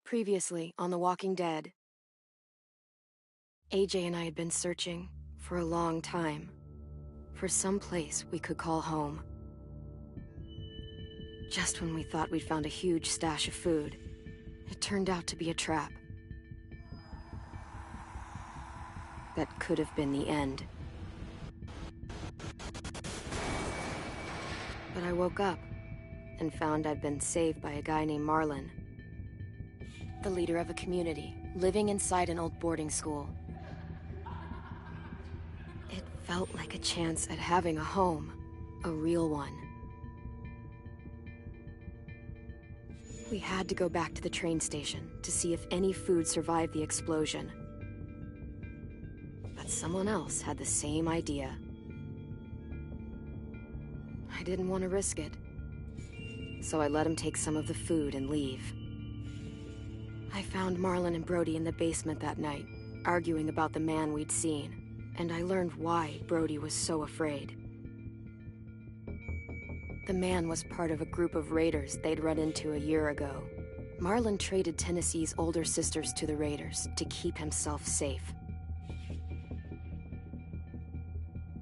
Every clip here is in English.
Previously on The Walking Dead, AJ and I had been searching for a long time for some place we could call home. Just when we thought we'd found a huge stash of food, it turned out to be a trap. That could have been the end. But I woke up and found I'd been saved by a guy named Marlon, the leader of a community living inside an old boarding school. It felt like a chance at having a home, a real one. We had to go back to the train station to see if any food survived the explosion. But someone else had the same idea. I didn't want to risk it, so I let him take some of the food and leave. I found Marlon and Brody in the basement that night, arguing about the man we'd seen, and I learned why Brody was so afraid. The man was part of a group of raiders they'd run into a year ago. Marlon traded Tennessee's older sisters to the raiders to keep himself safe.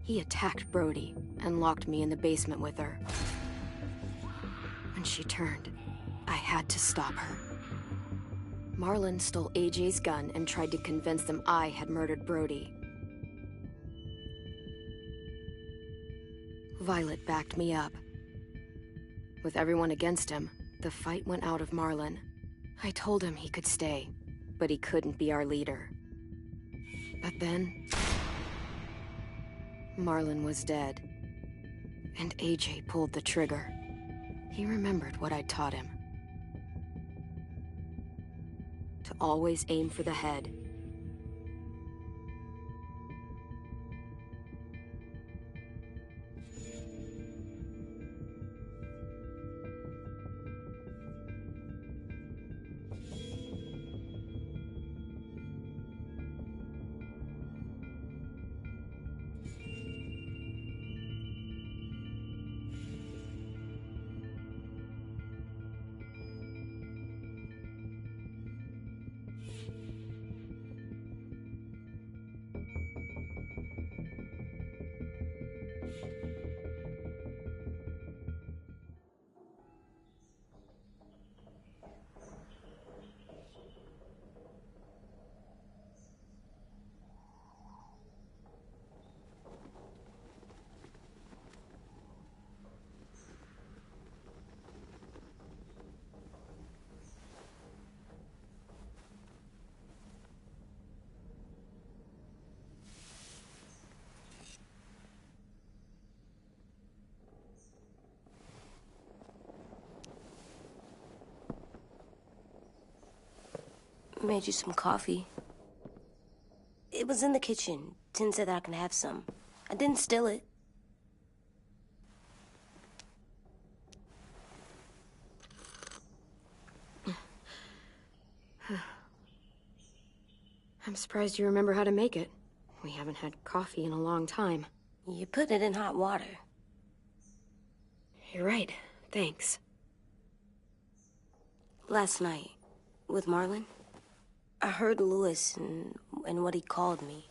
He attacked Brody and locked me in the basement with her. When she turned, I had to stop her. Marlon stole AJ's gun and tried to convince them I had murdered Brody. Violet backed me up. With everyone against him, the fight went out of Marlon. I told him he could stay, but he couldn't be our leader. But then, Marlon was dead, and AJ pulled the trigger. He remembered what I'd taught him. To always aim for the head. Made you some coffee. It was in the kitchen. Tin said that I can have some. I didn't steal it. I'm surprised you remember how to make it. We haven't had coffee in a long time. You put it in hot water. You're right. Thanks. Last night, with Marlon, I heard Lewis and what he called me.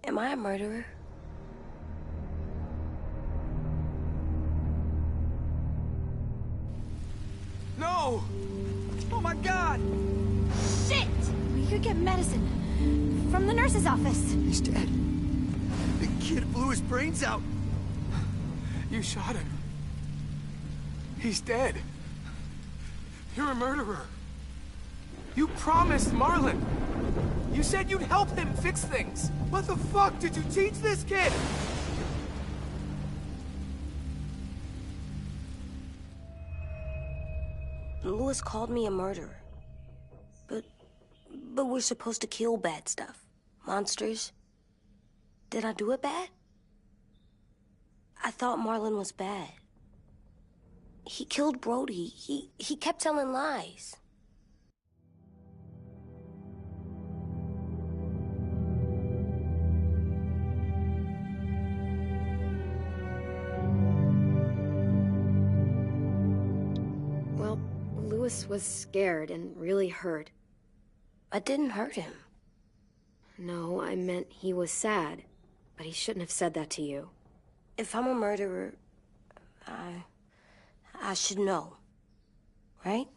Am I a murderer? No! Oh my God! Shit! We could get medicine from the nurse's office. He's dead. The kid blew his brains out. You shot him. He's dead. You're a murderer. You promised Marlon. You said you'd help him fix things. What the fuck did you teach this kid? Lewis called me a murderer. But we're supposed to kill bad stuff. Monsters. Did I do it bad? I thought Marlon was bad. He killed Brody. He kept telling lies. Louis was scared and really hurt. I didn't hurt him. No, I meant he was sad. But he shouldn't have said that to you. If I'm a murderer, I should know. Right?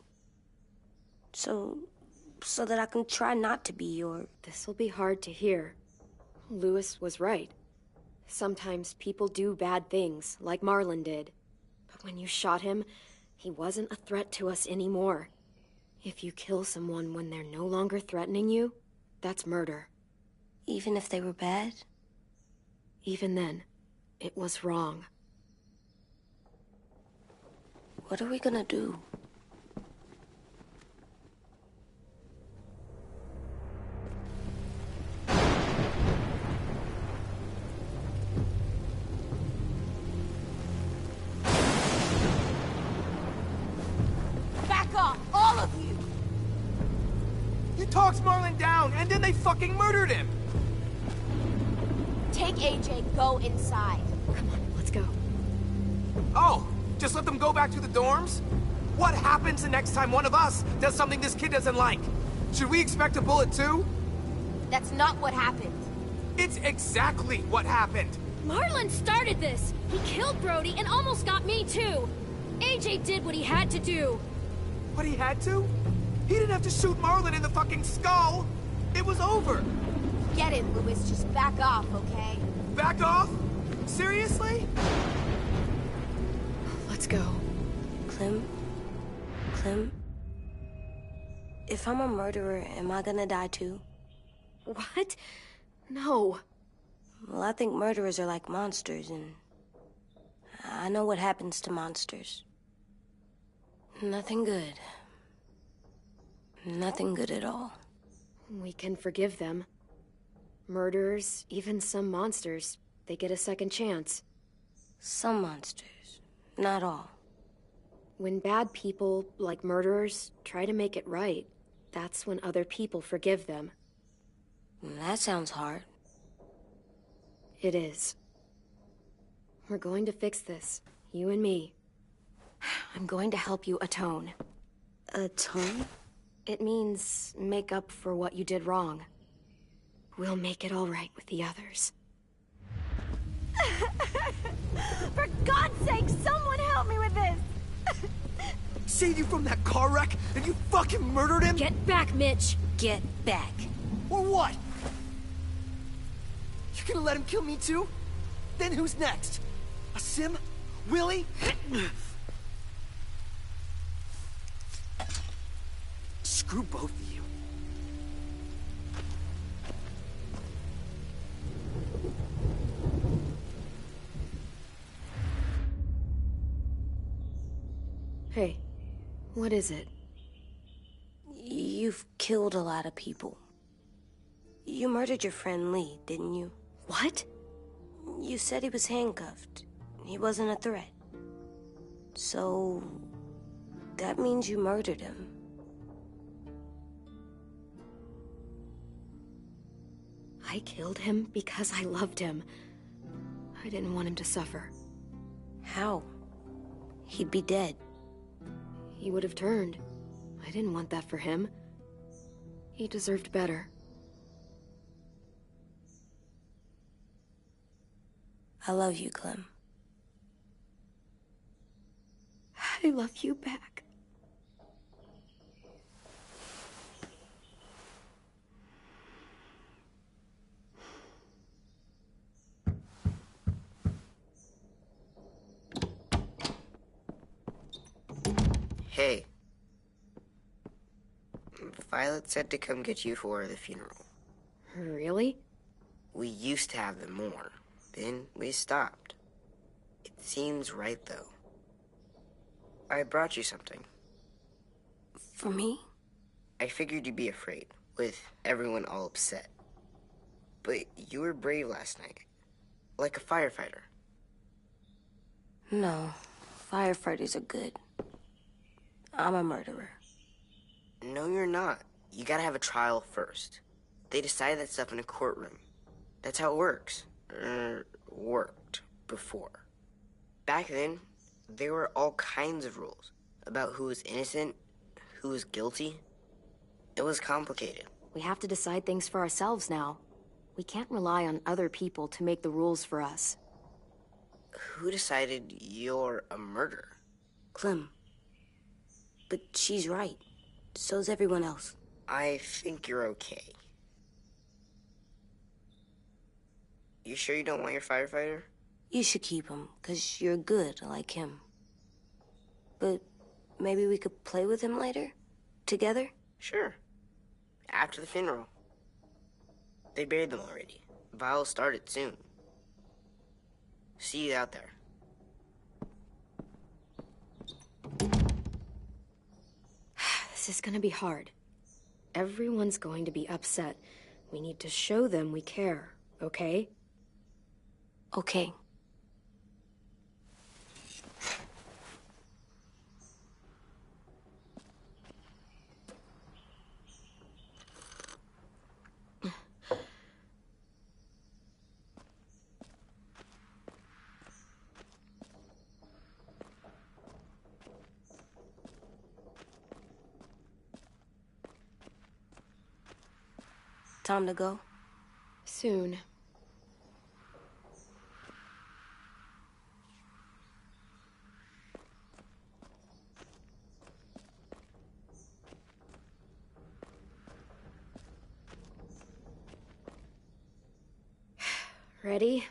So that I can try not to be, or... This'll be hard to hear. Louis was right. Sometimes people do bad things, like Marlon did. But when you shot him, he wasn't a threat to us anymore. If you kill someone when they're no longer threatening you, that's murder. Even if they were bad? Even then, it was wrong. What are we gonna do? Back off, all of you! You talked Marlon down, and then they fucking murdered him! Take AJ, go inside. Come on, let's go. Oh, just let them go back to the dorms? What happens the next time one of us does something this kid doesn't like? Should we expect a bullet too? That's not what happened. It's exactly what happened. Marlon started this! He killed Brody and almost got me too! AJ did what he had to do! What he had to? He didn't have to shoot Marlon in the fucking skull! It was over! Get it, Louis. Just back off, okay? Back off? Seriously? Let's go. Clem? If I'm a murderer, am I gonna die too? What? No. Well, I think murderers are like monsters, and I know what happens to monsters. Nothing good. Nothing good at all. We can forgive them. Murderers, even some monsters, they get a second chance. Some monsters, not all. When bad people, like murderers, try to make it right, that's when other people forgive them. That sounds hard. It is. We're going to fix this, you and me. I'm going to help you atone. Atone? It means make up for what you did wrong. We'll make it all right with the others. For God's sake, someone help me with this! Saved you from that car wreck, and you fucking murdered him? Get back, Mitch! Get back. Or what? You gonna let him kill me too? Then who's next? Sim? Willie? Screw both of you. Hey, what is it? You've killed a lot of people. You murdered your friend Lee, didn't you? What? You said he was handcuffed. He wasn't a threat. So... that means you murdered him. I killed him because I loved him. I didn't want him to suffer. How? He'd be dead. He would have turned. I didn't want that for him. He deserved better. I love you, Clem. I love you back. Hey. Violet said to come get you for the funeral. Really? We used to have them more. Then we stopped. It seems right, though. I brought you something. For me? I figured you'd be afraid, with everyone all upset. But you were brave last night. Like a firefighter. No. Firefighters are good. I'm a murderer. No, you're not. You gotta have a trial first. They decide that stuff in a courtroom. That's how it works. Worked before. Back then, there were all kinds of rules about who was innocent, who was guilty. It was complicated. We have to decide things for ourselves now. We can't rely on other people to make the rules for us. Who decided you're a murderer? Clem. But she's right. So's everyone else. I think you're okay. You sure you don't want your firefighter? You should keep him, 'cause you're good like him. But maybe we could play with him later? Together? Sure. After the funeral. They buried them already. Vile'll start it soon. See you out there. This is gonna be hard. Everyone's going to be upset. We need to show them we care, okay? Okay. Time to go? Soon. Ready?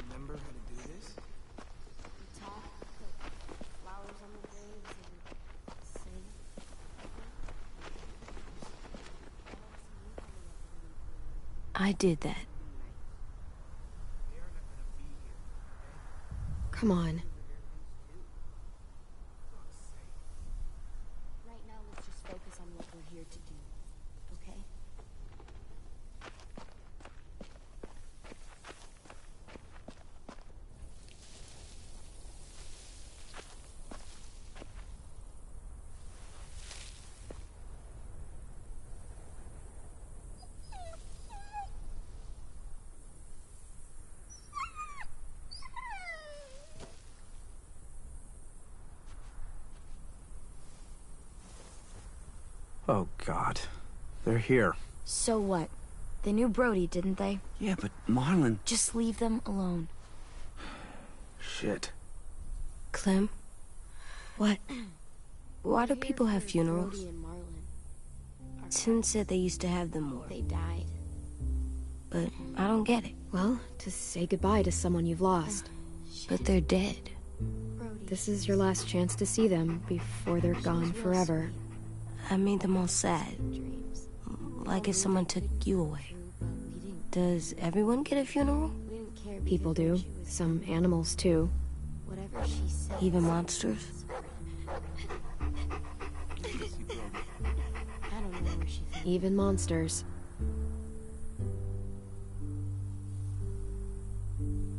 Remember how to do this? I did that. Come on. Right now, let's just focus on what we're here to do, okay? Oh, God. They're here. So what? They knew Brody, didn't they? Yeah, but Marlon... Just leave them alone. Shit. Clem? What? Why do people have funerals? Brody and Marlon. Tin said they used to have them more, They died. but I don't get it. Well, to say goodbye to someone you've lost. But they're dead. This is your last chance to see them before they're gone forever. I made them all sad. Like if someone took you away. Does everyone get a funeral? People do. Some animals, too. Even monsters? Even monsters.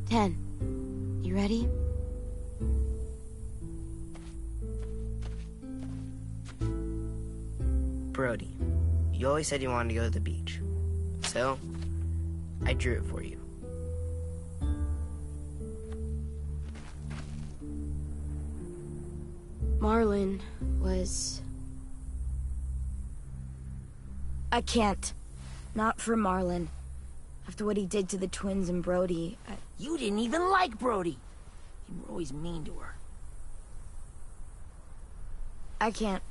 10. You ready? Brody, you always said you wanted to go to the beach. So, I drew it for you. Marlon was... I can't. Not for Marlon. After what he did to the twins and Brody, You didn't even like Brody. You were always mean to her. I can't.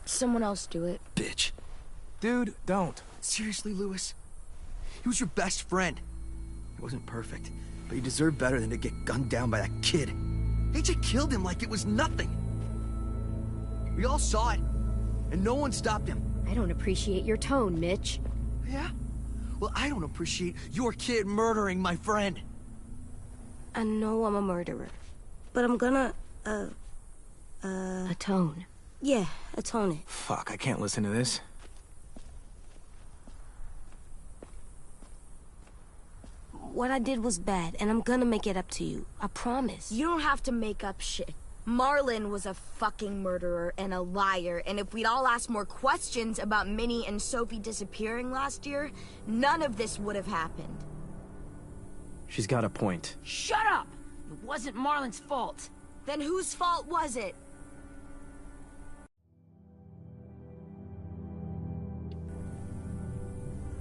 Someone else do it. Bitch. Dude, don't. Seriously, Louis? He was your best friend. He wasn't perfect, but he deserved better than to get gunned down by that kid. AJ killed him like it was nothing. We all saw it, and no one stopped him. I don't appreciate your tone, Mitch. Yeah? Well, I don't appreciate your kid murdering my friend. I know I'm a murderer, but I'm gonna, Atone. yeah, atone it. Fuck, I can't listen to this. What I did was bad, and I'm gonna make it up to you. I promise. You don't have to make up shit. Marlon was a fucking murderer and a liar, and if we'd all asked more questions about Minnie and Sophie disappearing last year, none of this would have happened. She's got a point. Shut up! It wasn't Marlon's fault. Then whose fault was it?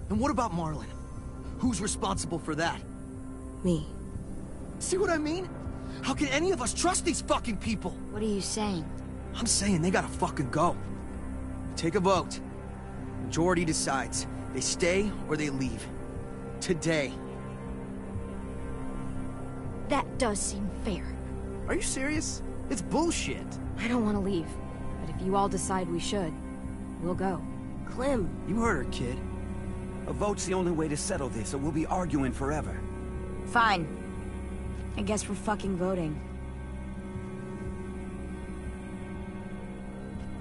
And what about Marlon? Who's responsible for that? Me. See what I mean? How can any of us trust these fucking people? What are you saying? I'm saying they gotta fucking go. Take a vote. Majority decides. They stay or they leave. Today. That does seem fair. Are you serious? It's bullshit. I don't want to leave, but if you all decide we should, we'll go. Clem. You heard her, kid. A vote's the only way to settle this, or we'll be arguing forever. Fine. I guess we're fucking voting.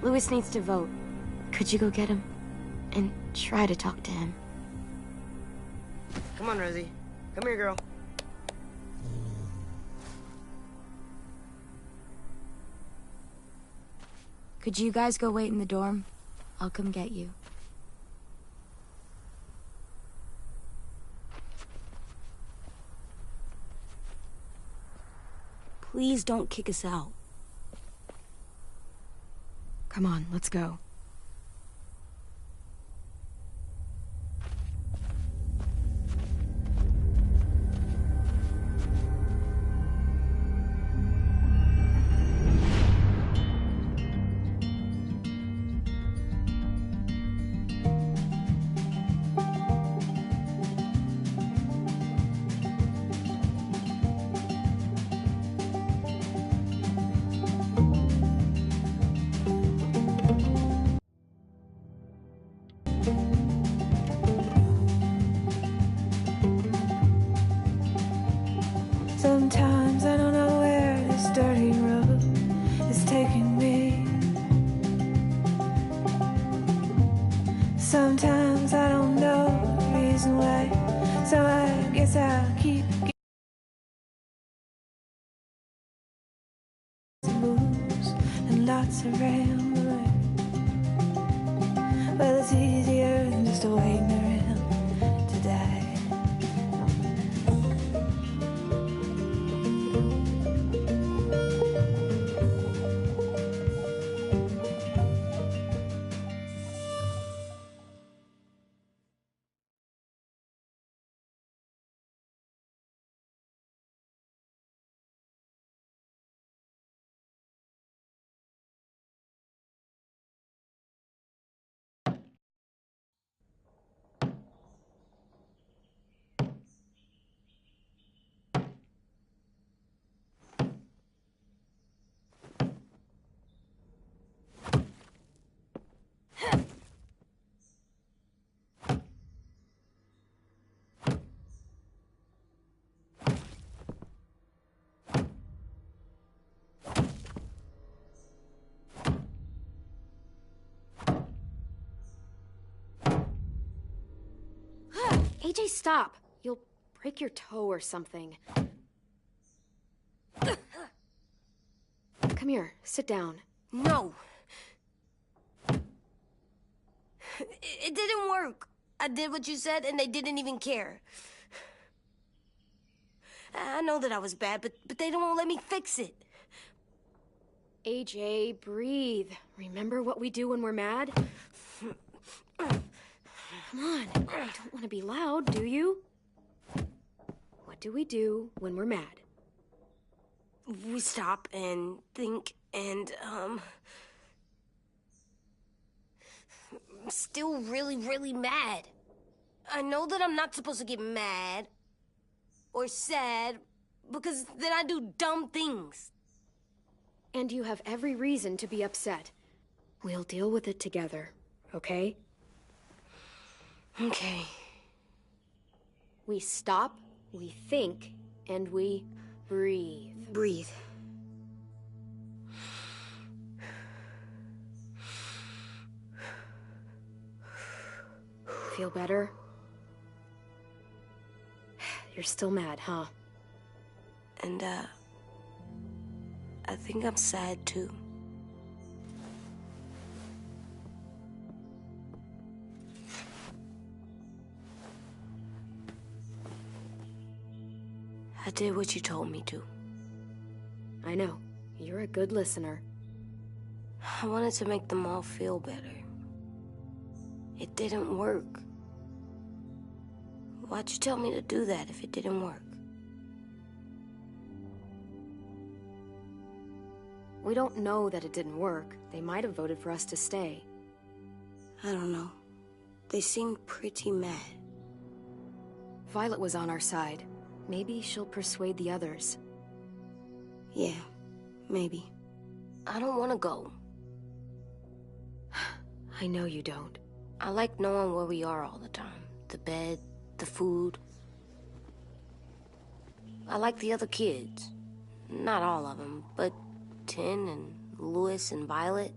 Louis needs to vote. Could you go get him? And try to talk to him. Come on, Rosie. Come here, girl. Could you guys go wait in the dorm? I'll come get you. Please don't kick us out. Come on, let's go. Sometimes I don't know where this dirty road is taking me. Sometimes I don't know the reason why, so I guess I'll keep moves and lots of rambling. Well, it's easier than just waiting around to die. AJ, stop! You'll break your toe or something. Come here, sit down. No. It didn't work. I did what you said, and they didn't even care. I know that I was bad, but they don't let me fix it. AJ, breathe. Remember what we do when we're mad? Come on, you don't want to be loud, do you? What do we do when we're mad? We stop and think and, I'm still really, really mad. I know that I'm not supposed to get mad or sad because then I do dumb things. And you have every reason to be upset. We'll deal with it together, okay? Okay. We stop, we think, and we breathe. Breathe. Feel better? You're still mad, huh? And, I think I'm sad, too. I did what you told me to. I know. You're a good listener. I wanted to make them all feel better. It didn't work. Why'd you tell me to do that if it didn't work? We don't know that it didn't work. They might have voted for us to stay. I don't know. They seemed pretty mad. Violet was on our side. Maybe she'll persuade the others. Yeah, maybe. I don't want to go. I know you don't. I like knowing where we are all the time. The bed, the food. I like the other kids. Not all of them, but Tin and Louis and Violet.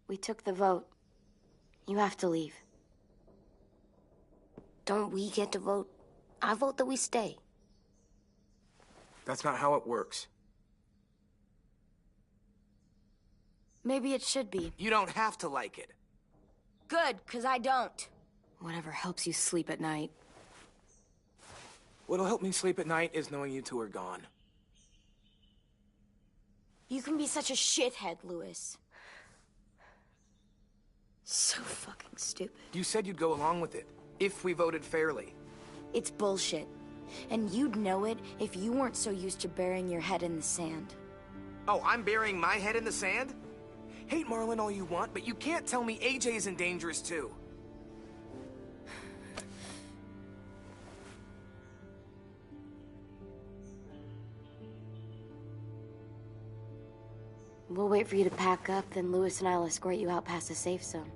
We took the vote. You have to leave. Don't we get to vote? I vote that we stay. That's not how it works. Maybe it should be. You don't have to like it. Good, because I don't. Whatever helps you sleep at night. What'll help me sleep at night is knowing you two are gone. You can be such a shithead, Louis. So fucking stupid. You said you'd go along with it, if we voted fairly. It's bullshit. And you'd know it if you weren't so used to burying your head in the sand. Oh, I'm burying my head in the sand? Hate Marlon all you want, but you can't tell me AJ isn't dangerous too. We'll wait for you to pack up, then Louis and I'll escort you out past the safe zone.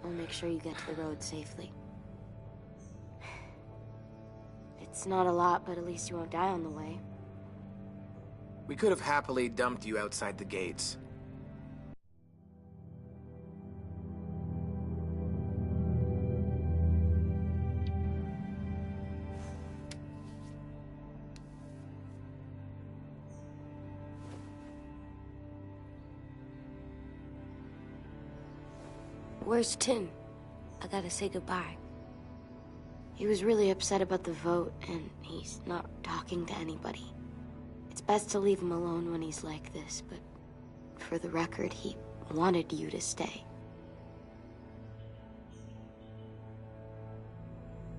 We'll make sure you get to the road safely. It's not a lot, but at least you won't die on the way. We could have happily dumped you outside the gates. Where's Tin? I gotta say goodbye. He was really upset about the vote, and he's not talking to anybody. It's best to leave him alone when he's like this, but for the record, he wanted you to stay.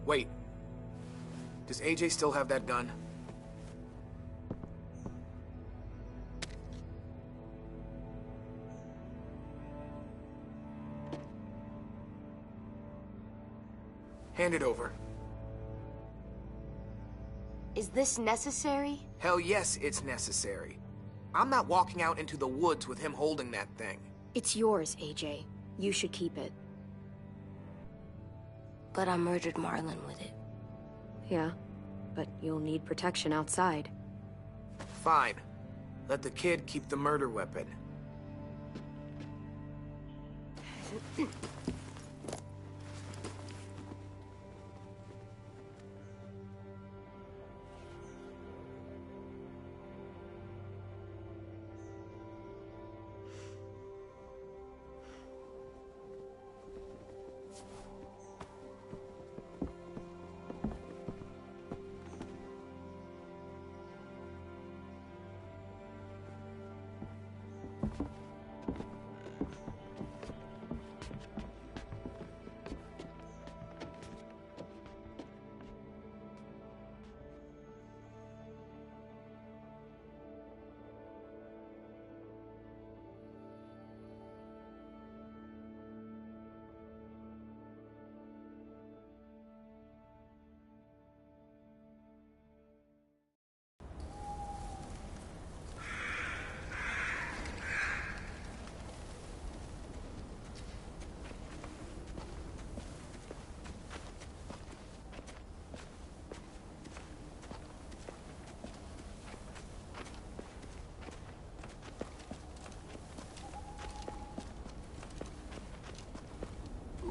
Wait. Does AJ still have that gun? Hand it over. Is this necessary? Hell yes, it's necessary. I'm not walking out into the woods with him holding that thing. It's yours, AJ. You should keep it. But I murdered Marlon with it. Yeah, but you'll need protection outside. Fine. Let the kid keep the murder weapon.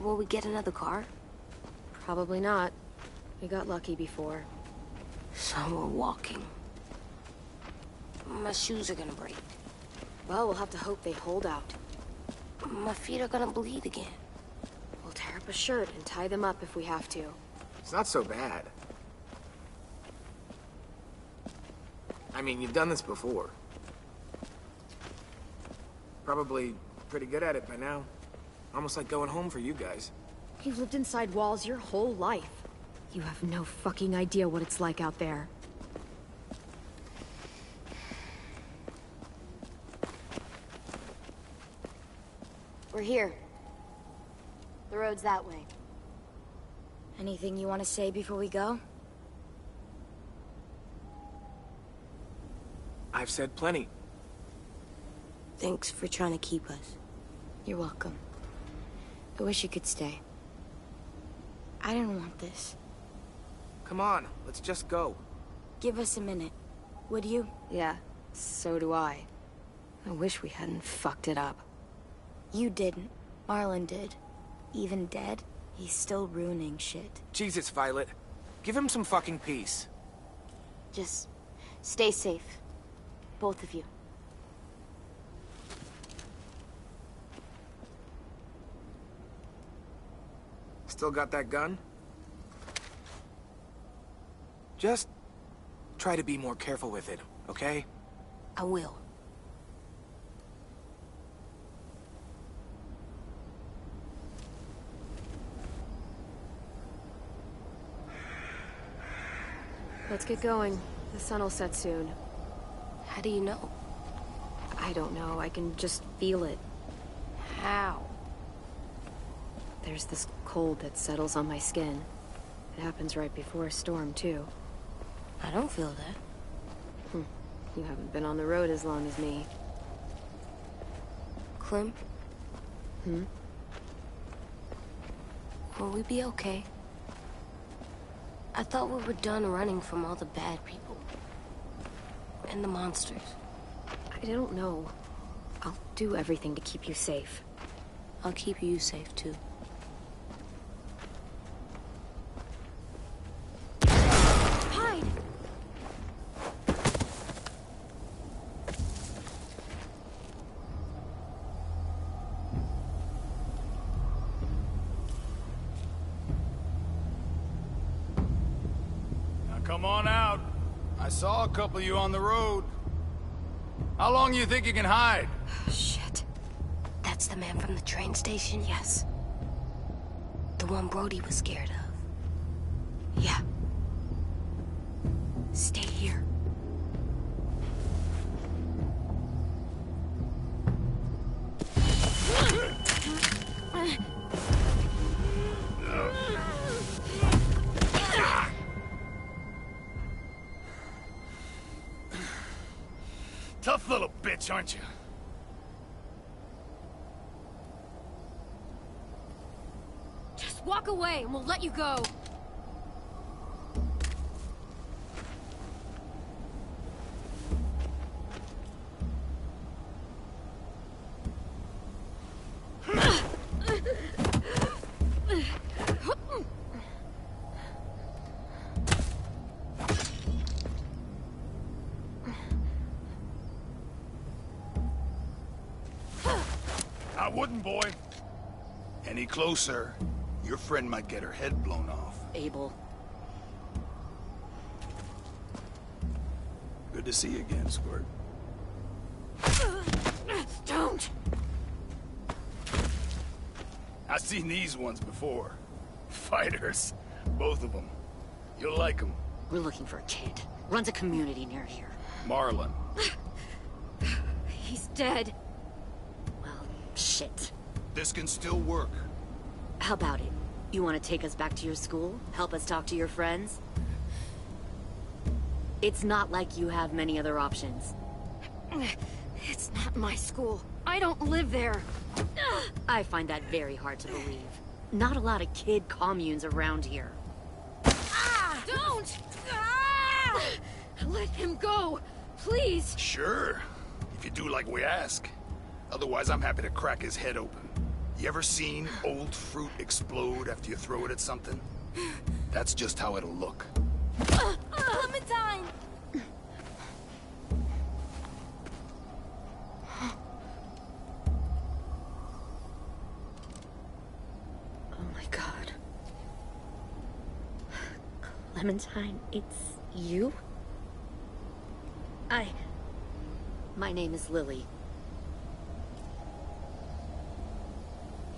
Will we get another car? Probably not. We got lucky before. So we're walking. My shoes are gonna break. Well, we'll have to hope they hold out. My feet are gonna bleed again. We'll tear up a shirt and tie them up if we have to. It's not so bad. I mean, you've done this before. Probably pretty good at it by now. Almost like going home for you guys. You've lived inside walls your whole life. You have no fucking idea what it's like out there. We're here. The road's that way. Anything you want to say before we go? I've said plenty. Thanks for trying to keep us. You're welcome. I wish you could stay. I didn't want this. Come on, let's just go. Give us a minute, would you? Yeah, so do I. I wish we hadn't fucked it up. You didn't. Marlon did. Even dead, he's still ruining shit. Jesus, Violet. Give him some fucking peace. Just stay safe. Both of you. Still got that gun? Just try to be more careful with it, okay? I will. Let's get going. The sun will set soon. How do you know? I don't know. I can just feel it. How? There's this cold that settles on my skin. It happens right before a storm, too. I don't feel that. You haven't been on the road as long as me. Clem? Hmm? Will we be okay? I thought we were done running from all the bad people. And the monsters. I don't know. I'll do everything to keep you safe. I'll keep you safe, too. Hide! Now come on out. I saw a couple of you on the road. How long do you think you can hide? Shit. That's the man from the train station? Yes. The one Brody was scared of. Yeah. Stay here. Tough little bitch, aren't you? Just walk away and we'll let you go. I wouldn't, boy. Any closer, your friend might get her head blown off. Abel. Good to see you again, Squirt. Don't! I've seen these ones before. Fighters. Both of them. You'll like them. We're looking for a kid. Runs a community near here. Marlon. He's dead. Well, shit. This can still work. How about it? You want to take us back to your school? Help us talk to your friends? It's not like you have many other options. It's not my school. I don't live there. I find that very hard to believe. Not a lot of kid communes around here. Don't! Ah! Let him go, please. Sure. If you do like we ask. Otherwise, I'm happy to crack his head open. You ever seen old fruit explode after you throw it at something? That's just how it'll look. Clementine! Oh my god. Clementine, it's you? My name is Lily.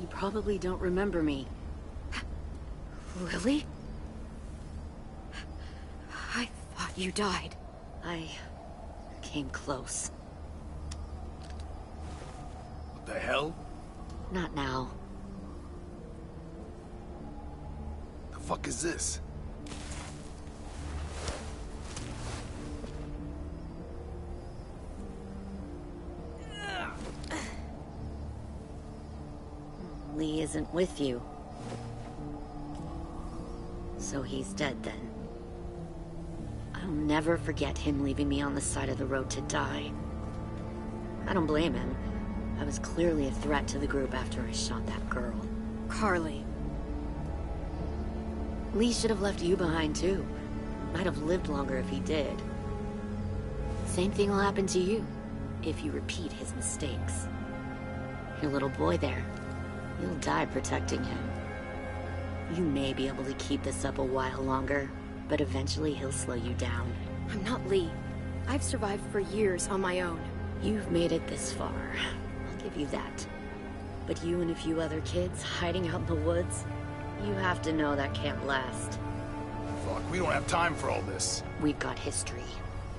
You probably don't remember me. Lily? I thought you died. I came close. What the hell? Not now. The fuck is this? Lee isn't with you. So he's dead then. I'll never forget him leaving me on the side of the road to die. I don't blame him. I was clearly a threat to the group after I shot that girl. Carly. Lee should have left you behind too. Might have lived longer if he did. Same thing will happen to you, if you repeat his mistakes. Your little boy there, you'll die protecting him. You may be able to keep this up a while longer, but eventually he'll slow you down. I'm not Lee. I've survived for years on my own. You've made it this far. I'll give you that. But you and a few other kids hiding out in the woods, you have to know that can't last. Fuck, we don't have time for all this. We've got history.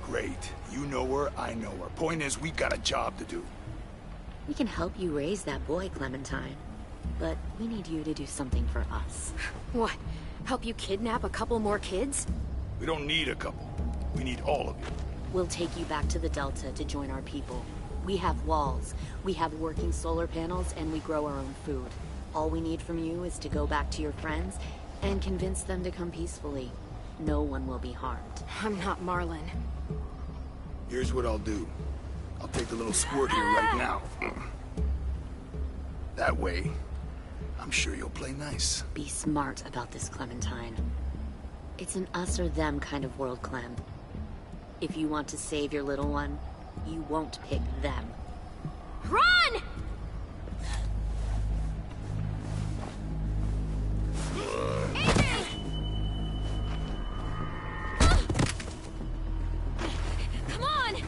Great. You know her, I know her. Point is, we got a job to do. We can help you raise that boy, Clementine. But we need you to do something for us. What? Help you kidnap a couple more kids? We don't need a couple. We need all of you. We'll take you back to the Delta to join our people. We have walls, we have working solar panels, and we grow our own food. All we need from you is to go back to your friends and convince them to come peacefully. No one will be harmed. I'm not Marlon. Here's what I'll do. I'll take the little squirt here right now. That way, I'm sure you'll play nice. Be smart about this, Clementine. It's an us or them kind of world, Clem. If you want to save your little one, you won't pick them. Run! Come on!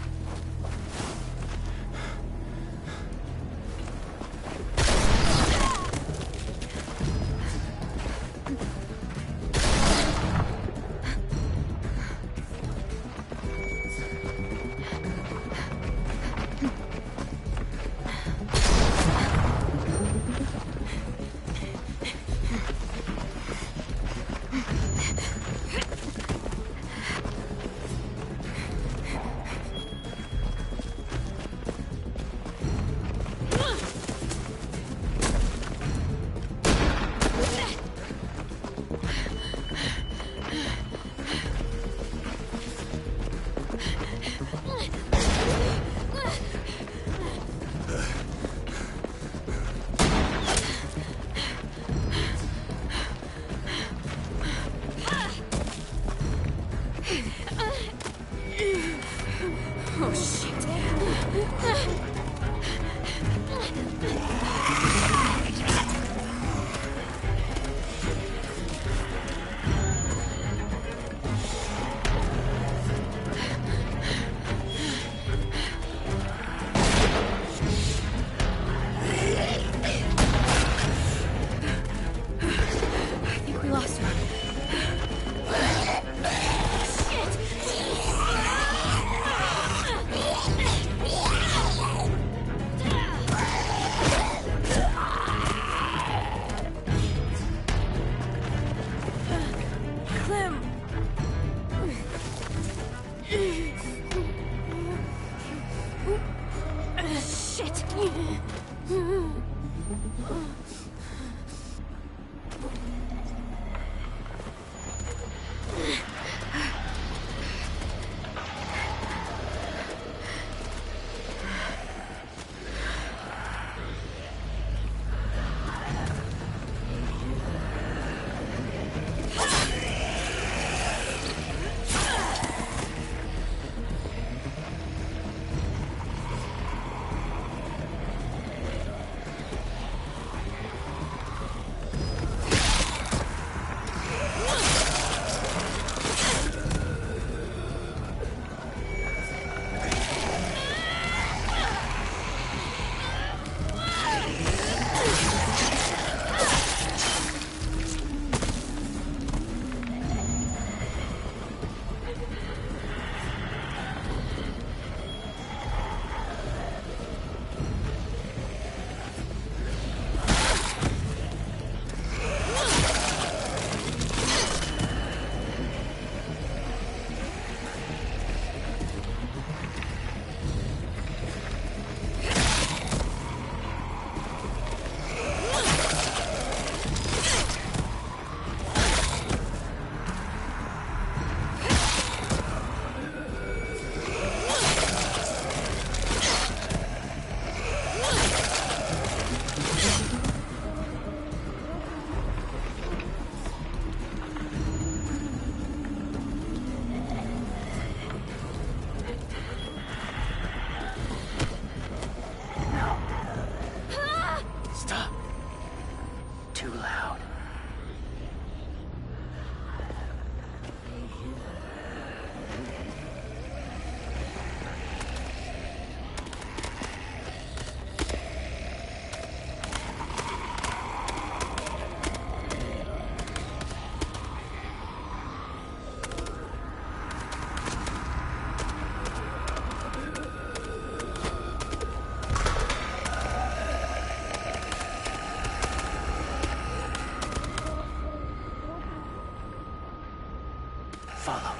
Follow.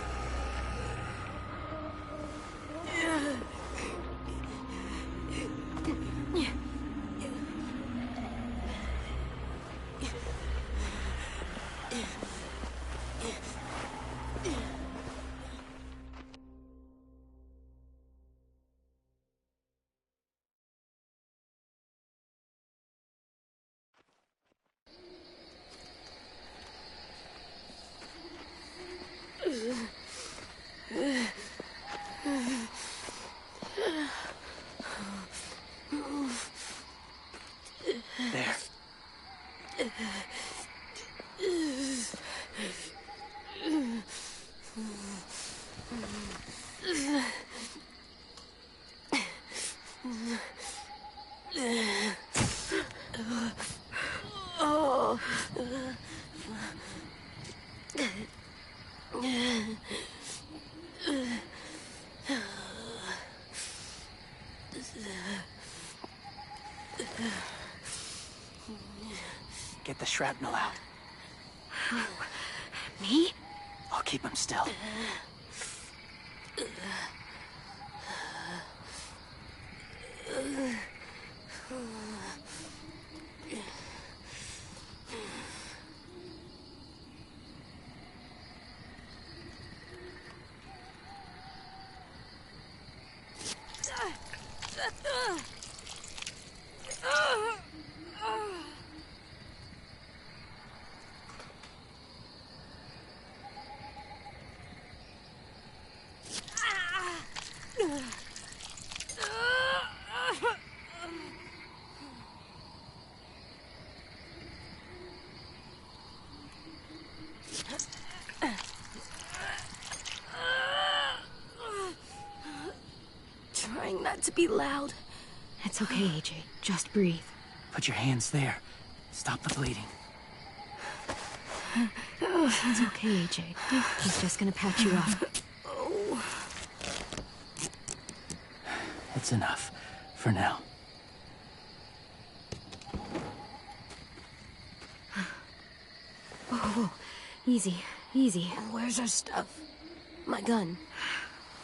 There. Get the shrapnel out. Me? I'll keep him still. Trying not to be loud. It's okay, AJ. Just breathe. Put your hands there. Stop the bleeding. It's okay, AJ. He's just gonna patch you up. Oh. It's enough. For now. Whoa. Easy. Easy. Where's our stuff? My gun.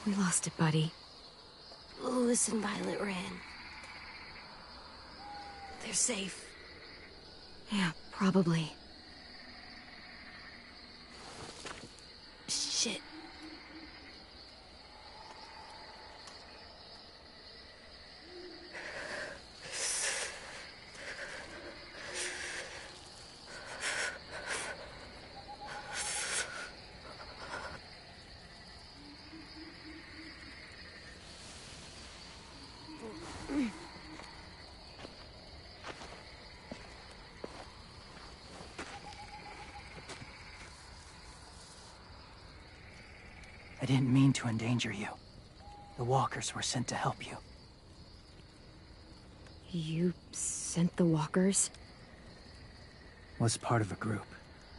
We lost it, buddy. Louis and Violet ran. They're safe. Yeah, probably. Shit. I didn't mean to endanger you. The walkers were sent to help you. You sent the walkers? Was part of a group.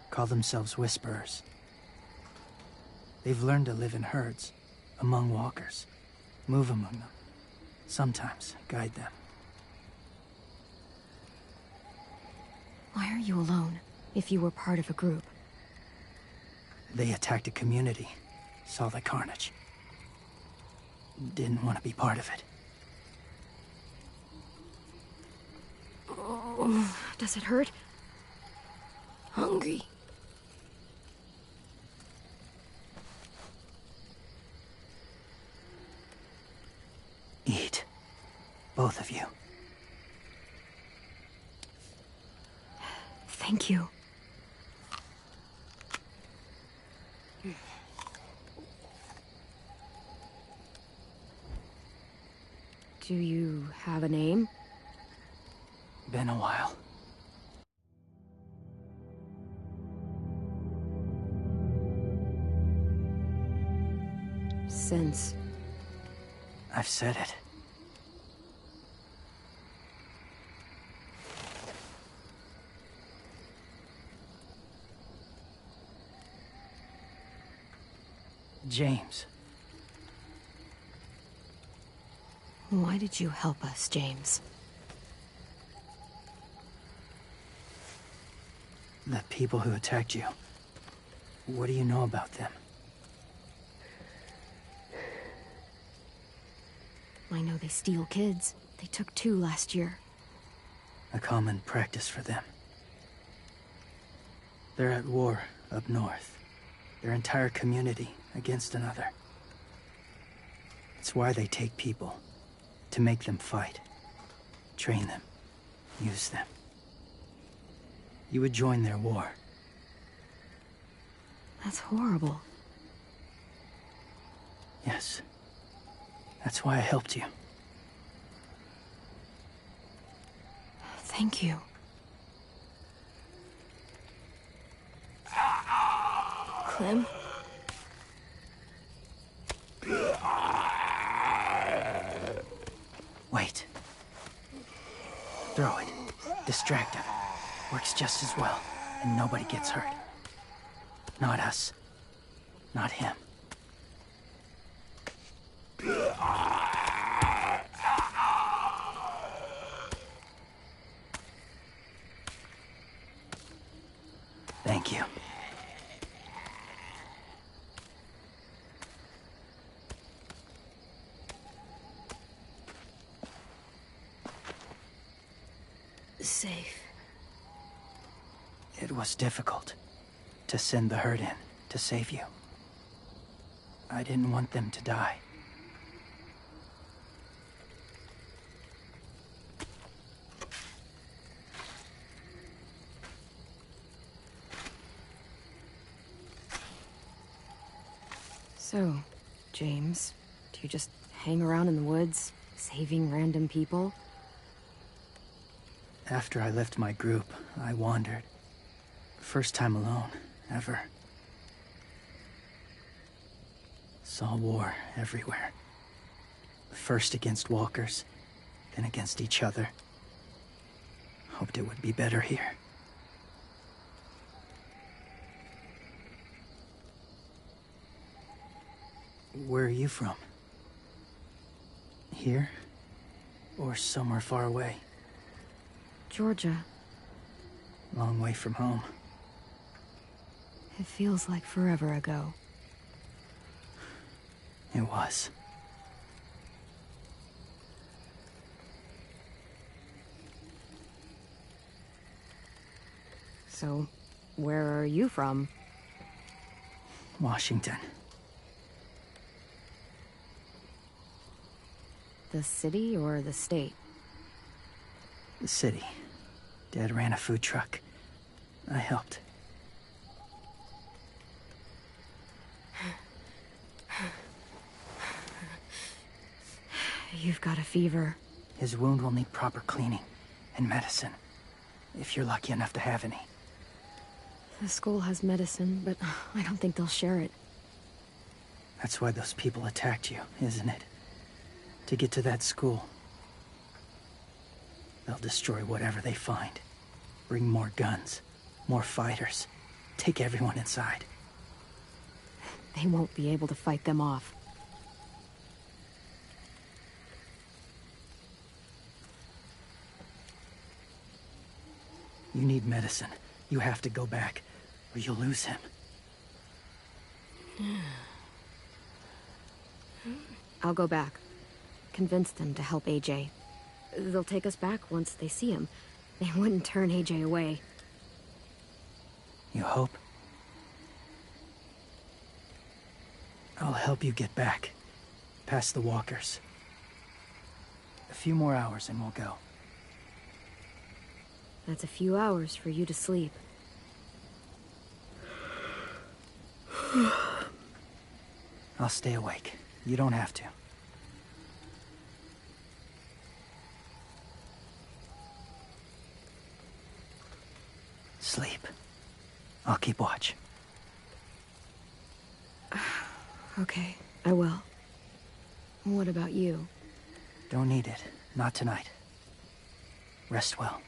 Call themselves Whisperers. They've learned to live in herds, among walkers. Move among them. Sometimes guide them. Why are you alone, if you were part of a group? They attacked a community. Saw the carnage. Didn't want to be part of it. Oh. Does it hurt? Hungry. Eat. Both of you. Thank you. Do you have a name? Been a while. Since... I've said it. James. Why did you help us, James? The people who attacked you. What do you know about them? I know they steal kids. They took 2 last year. A common practice for them. They're at war up north. Their entire community against another. It's why they take people. To make them fight. Train them. Use them. You would join their war. That's horrible. Yes. That's why I helped you. Thank you. Clem? Wait. Throw it. Distract him. Works just as well, and nobody gets hurt. Not us. Not him. Thank you. Safe. It was difficult to send the herd in to save you. I didn't want them to die. So, James, do you just hang around in the woods, saving random people? After I left my group, I wandered. First time alone, ever. Saw war everywhere. First against walkers, then against each other. Hoped it would be better here. Where are you from? Here? Or somewhere far away? Georgia. Long way from home. It feels like forever ago. It was. So, where are you from? Washington. The city or the state? The city. Dad ran a food truck. I helped. You've got a fever. His wound will need proper cleaning and medicine, if you're lucky enough to have any. The school has medicine, but I don't think they'll share it. That's why those people attacked you, isn't it? To get to that school. They'll destroy whatever they find. Bring more guns, more fighters. Take everyone inside. They won't be able to fight them off. You need medicine. You have to go back, or you'll lose him. I'll go back. Convince them to help AJ. They'll take us back once they see him. They wouldn't turn AJ away. You hope? I'll help you get back. Past the walkers. A few more hours and we'll go. That's a few hours for you to sleep. I'll stay awake. You don't have to. Sleep. I'll keep watch. Okay, I will. What about you? Don't need it. Not tonight. Rest well.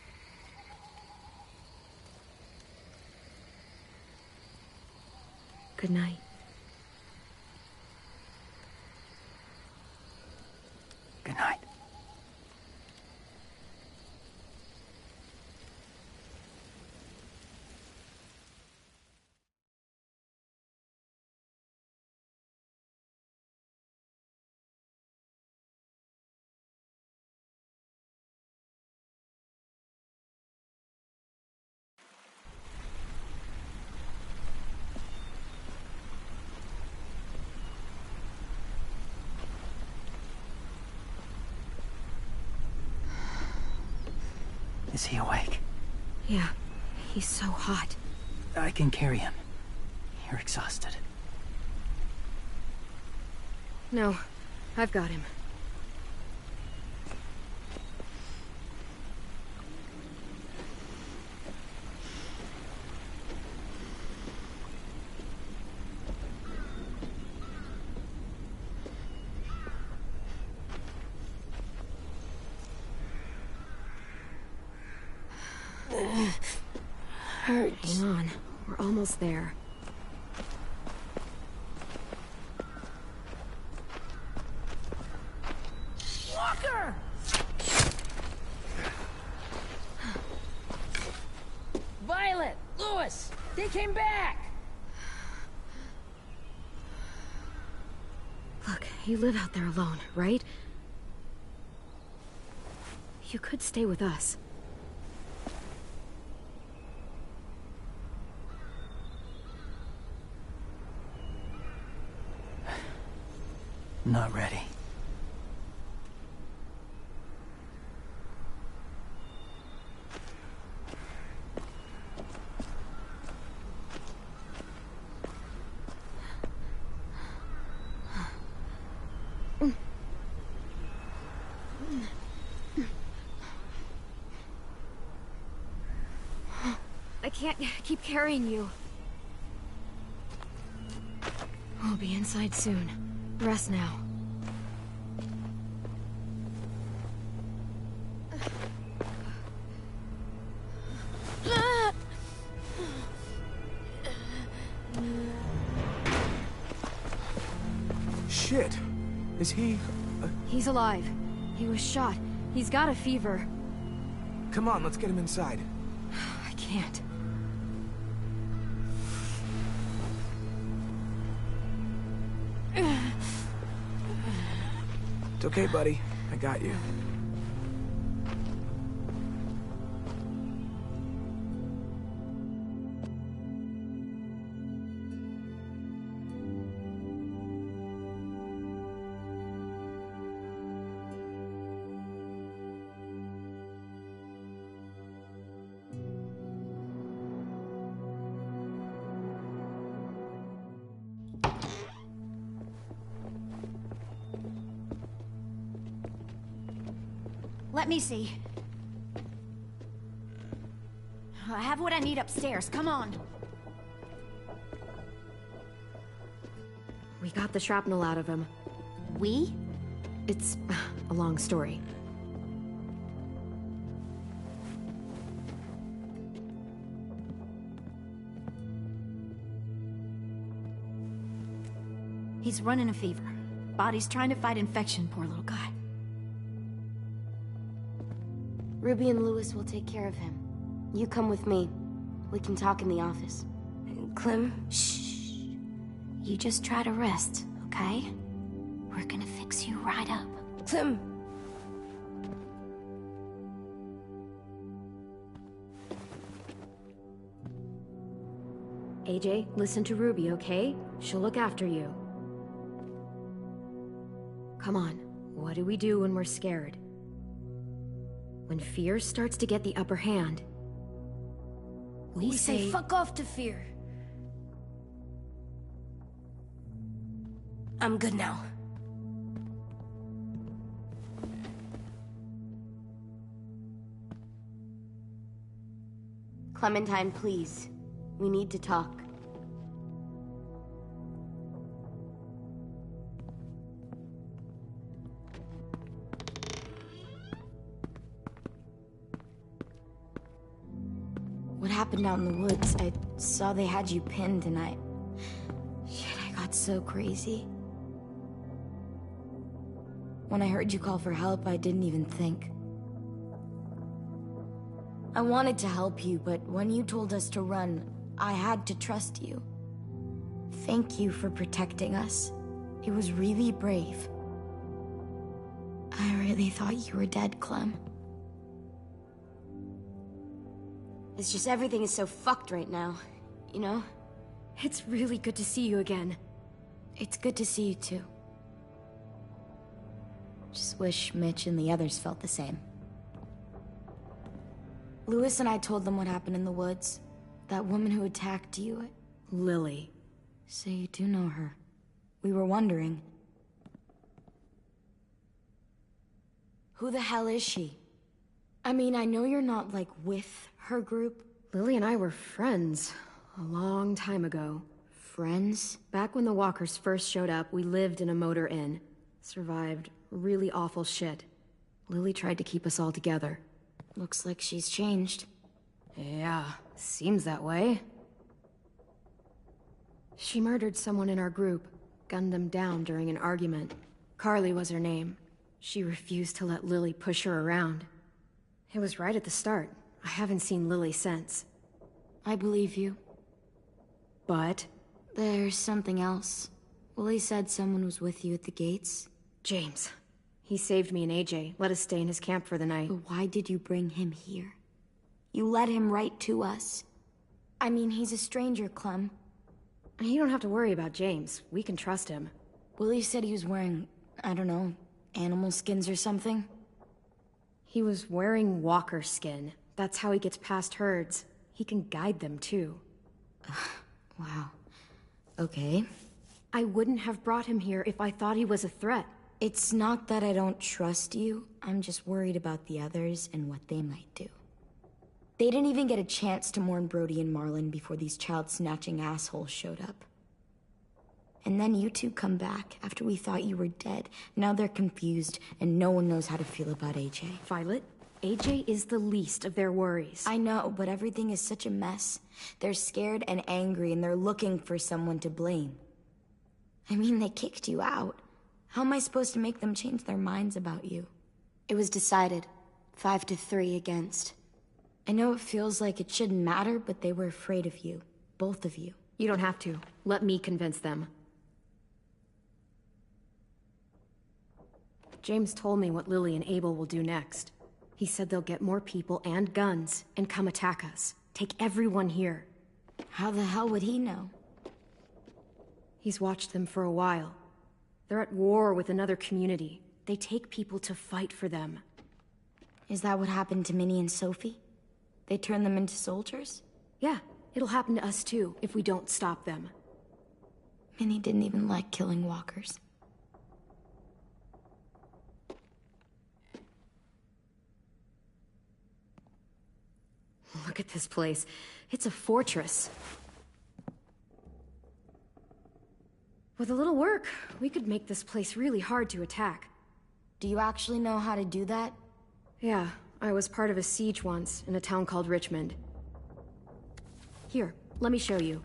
Good night. Good night. Is he awake? Yeah, he's so hot. I can carry him. You're exhausted. No, I've got him. Hurts. Hang on, we're almost there. Walker! Violet! Lewis! They came back! Look, you live out there alone, right? You could stay with us. Not ready. I can't keep carrying you. We'll be inside soon. Rest now. Shit. Is he... He's alive. He was shot. He's got a fever. Come on, let's get him inside. I can't. It's okay, buddy. I got you. Let me see. I have what I need upstairs. Come on. We got the shrapnel out of him. We? It's a long story. He's running a fever. Body's trying to fight infection, poor little guy. Ruby and Lewis will take care of him. You come with me. We can talk in the office. Clem? Shh. You just try to rest, okay? We're gonna fix you right up. Clem! AJ, listen to Ruby, okay? She'll look after you. Come on, what do we do when we're scared? When fear starts to get the upper hand, We say fuck off to fear. I'm good now. Clementine, please. We need to talk. What happened out in the woods? I saw they had you pinned and Shit, I got so crazy. When I heard you call for help, I didn't even think. I wanted to help you, but when you told us to run, I had to trust you. Thank you for protecting us. It was really brave. I really thought you were dead, Clem. It's just everything is so fucked right now, you know? it's really good to see you again. It's good to see you too. Just wish Mitch and the others felt the same. Louis and I told them what happened in the woods. That woman who attacked you. Lily. So you do know her. We were wondering. Who the hell is she? I mean, I know you're not, like, with her group. Lily and I were friends a long time ago. Friends? Back when the walkers first showed up, we lived in a motor inn. Survived really awful shit. Lily tried to keep us all together. Looks like she's changed. Yeah, seems that way. She murdered someone in our group, gunned them down during an argument. Carly was her name. She refused to let Lily push her around. It was right at the start. I haven't seen Lily since. I believe you. But? There's something else. Willie said someone was with you at the gates. James. He saved me and AJ, let us stay in his camp for the night. But why did you bring him here? You led him right to us. I mean, he's a stranger, Clem. You don't have to worry about James. We can trust him. Willie said he was wearing, I don't know, animal skins or something? He was wearing walker skin. That's how he gets past herds. He can guide them, too. Wow. Okay. I wouldn't have brought him here if I thought he was a threat. It's not that I don't trust you. I'm just worried about the others and what they might do. They didn't even get a chance to mourn Brody and Marlon before these child-snatching assholes showed up. And then you two come back after we thought you were dead. Now they're confused, and no one knows how to feel about AJ. Violet, AJ is the least of their worries. I know, but everything is such a mess. They're scared and angry, and they're looking for someone to blame. I mean, they kicked you out. How am I supposed to make them change their minds about you? It was decided. 5-3 against. I know it feels like it shouldn't matter, but they were afraid of you. Both of you. You don't have to. Let me convince them. James told me what Lily and Abel will do next. He said they'll get more people and guns and come attack us. Take everyone here. How the hell would he know? He's watched them for a while. They're at war with another community. They take people to fight for them. Is that what happened to Minnie and Sophie? They turn them into soldiers? Yeah, it'll happen to us too, if we don't stop them. Minnie didn't even like killing walkers. Look at this place. It's a fortress. With a little work, we could make this place really hard to attack. Do you actually know how to do that? Yeah, I was part of a siege once, in a town called Richmond. Here, let me show you.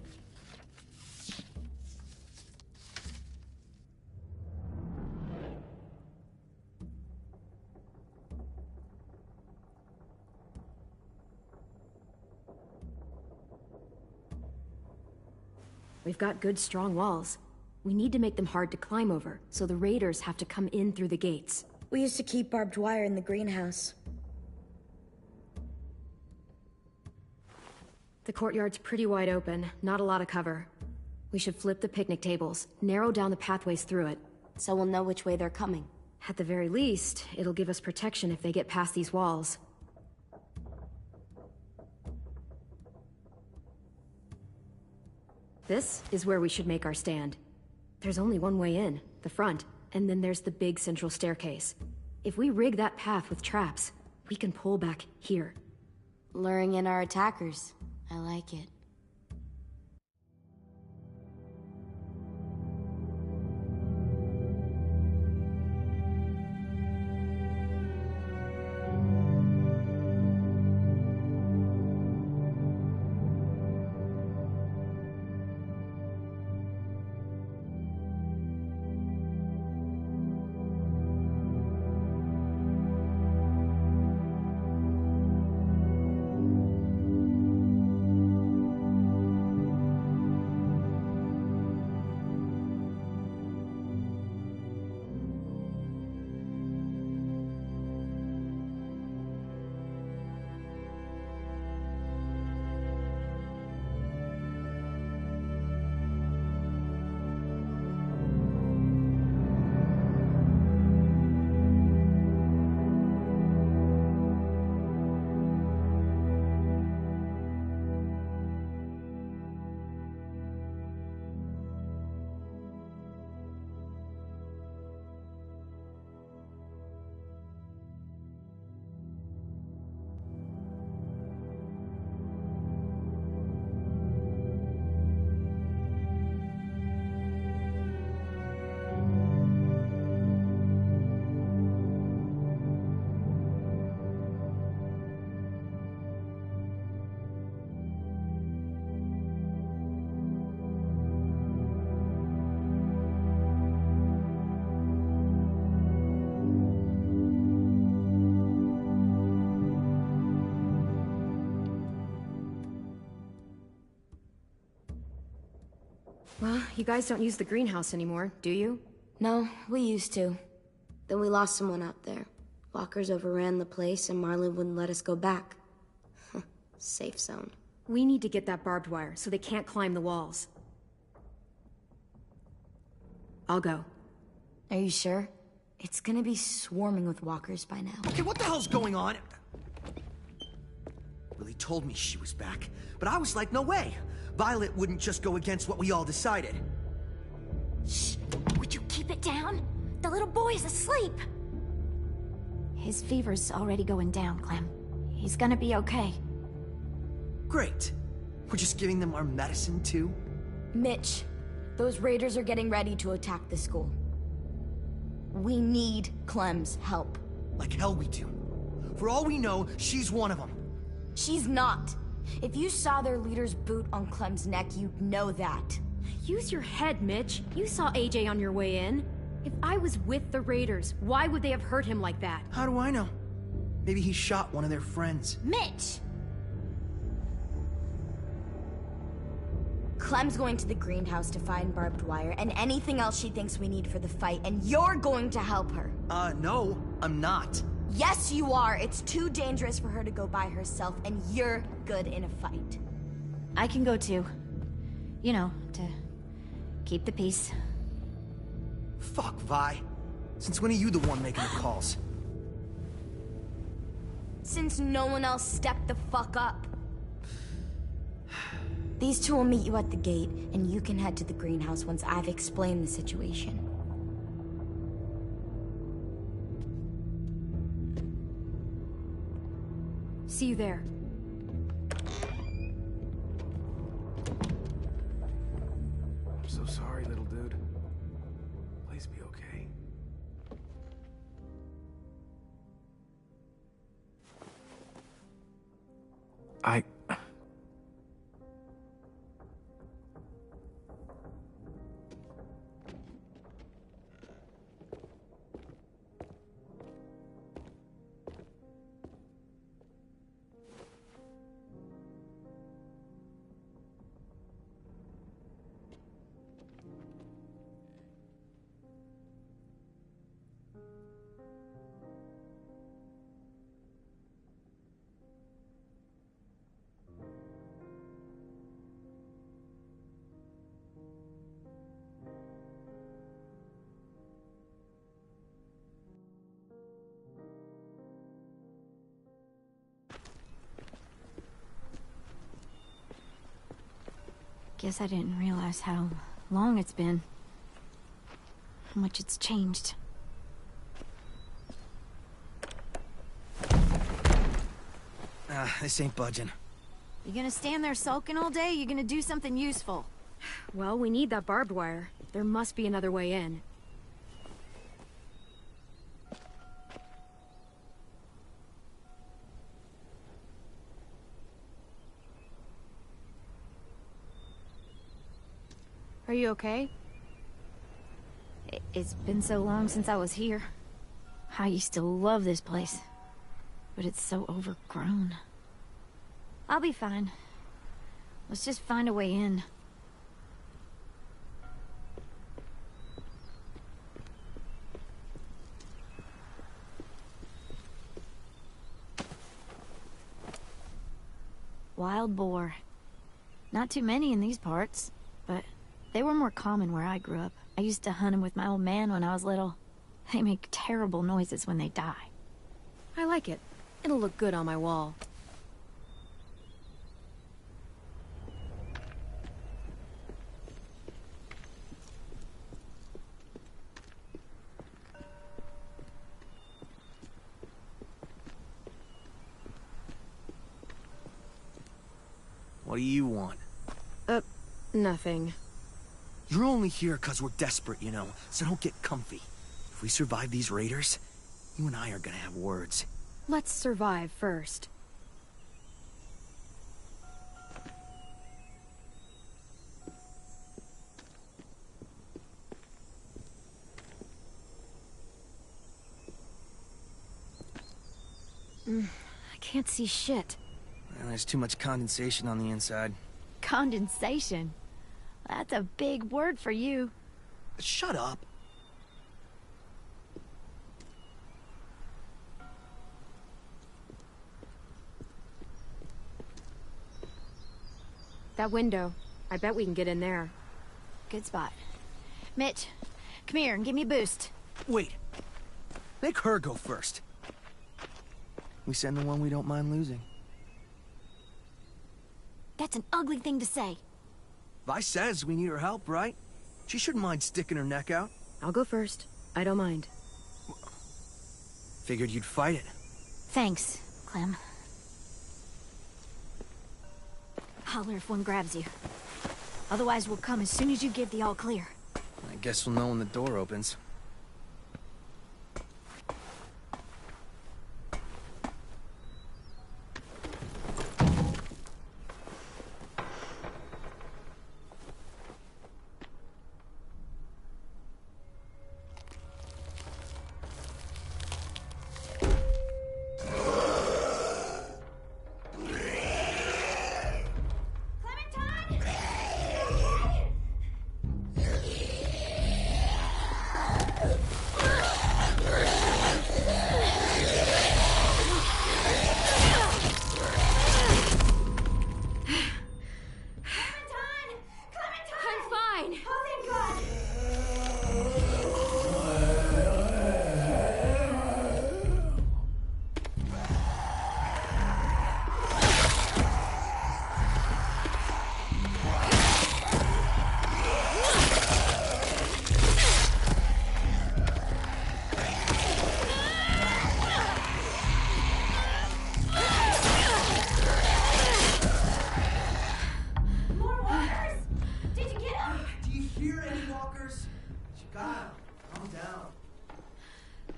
We've got good, strong walls. We need to make them hard to climb over, so the raiders have to come in through the gates. We used to keep barbed wire in the greenhouse. The courtyard's pretty wide open, not a lot of cover. We should flip the picnic tables, narrow down the pathways through it. So we'll know which way they're coming. At the very least, it'll give us protection if they get past these walls. This is where we should make our stand. There's only one way in, the front, and then there's the big central staircase. If we rig that path with traps, we can pull back here. Luring in our attackers. I like it. Well, you guys don't use the greenhouse anymore, do you? No, we used to. Then we lost someone out there. Walkers overran the place and Marlon wouldn't let us go back. Safe zone. We need to get that barbed wire so they can't climb the walls. I'll go. Are you sure? It's gonna be swarming with walkers by now. Okay, what the hell's going on? Willie told me she was back, but I was like, no way. Violet wouldn't just go against what we all decided. Shh! Would you keep it down? The little boy's asleep! His fever's already going down, Clem. He's gonna be okay. Great. We're just giving them our medicine, too? Mitch, those raiders are getting ready to attack the school. We need Clem's help. Like hell we do. For all we know, she's one of them. She's not. If you saw their leader's boot on Clem's neck, you'd know that. Use your head, Mitch. You saw AJ on your way in. If I was with the raiders, why would they have hurt him like that? How do I know? Maybe he shot one of their friends. Mitch! Clem's going to the greenhouse to find barbed wire and anything else she thinks we need for the fight, and you're going to help her. No, I'm not. Yes, you are. It's too dangerous for her to go by herself, and you're good in a fight. I can go too. You know, to keep the peace. Fuck, Vi. Since when are you the one making the calls? Since no one else stepped the fuck up. These two will meet you at the gate, and you can head to the greenhouse once I've explained the situation. See you there. I'm so sorry, little dude. Please be okay. Guess I didn't realize how long it's been. How much it's changed. This ain't budging. You gonna stand there sulking all day? You gonna do something useful? Well, we need that barbed wire. There must be another way in. Are you okay? It's been so long since I was here. I used to love this place. But it's so overgrown. I'll be fine. Let's just find a way in. Wild boar. Not too many in these parts, but they were more common where I grew up. I used to hunt them with my old man when I was little. They make terrible noises when they die. I like it. It'll look good on my wall. What do you want? Nothing. You're only here because we're desperate, you know, so don't get comfy. If we survive these raiders, you and I are gonna have words. Let's survive first. I can't see shit. Well, there's too much condensation on the inside. Condensation? That's a big word for you. Shut up. That window. I bet we can get in there. Good spot. Mitch, come here and give me a boost. Wait. Make her go first. We send the one we don't mind losing. That's an ugly thing to say. Vi says we need her help, right? She shouldn't mind sticking her neck out. I'll go first. I don't mind. Figured you'd fight it. Thanks, Clem. Holler if one grabs you. Otherwise, we'll come as soon as you give the all clear. I guess we'll know when the door opens.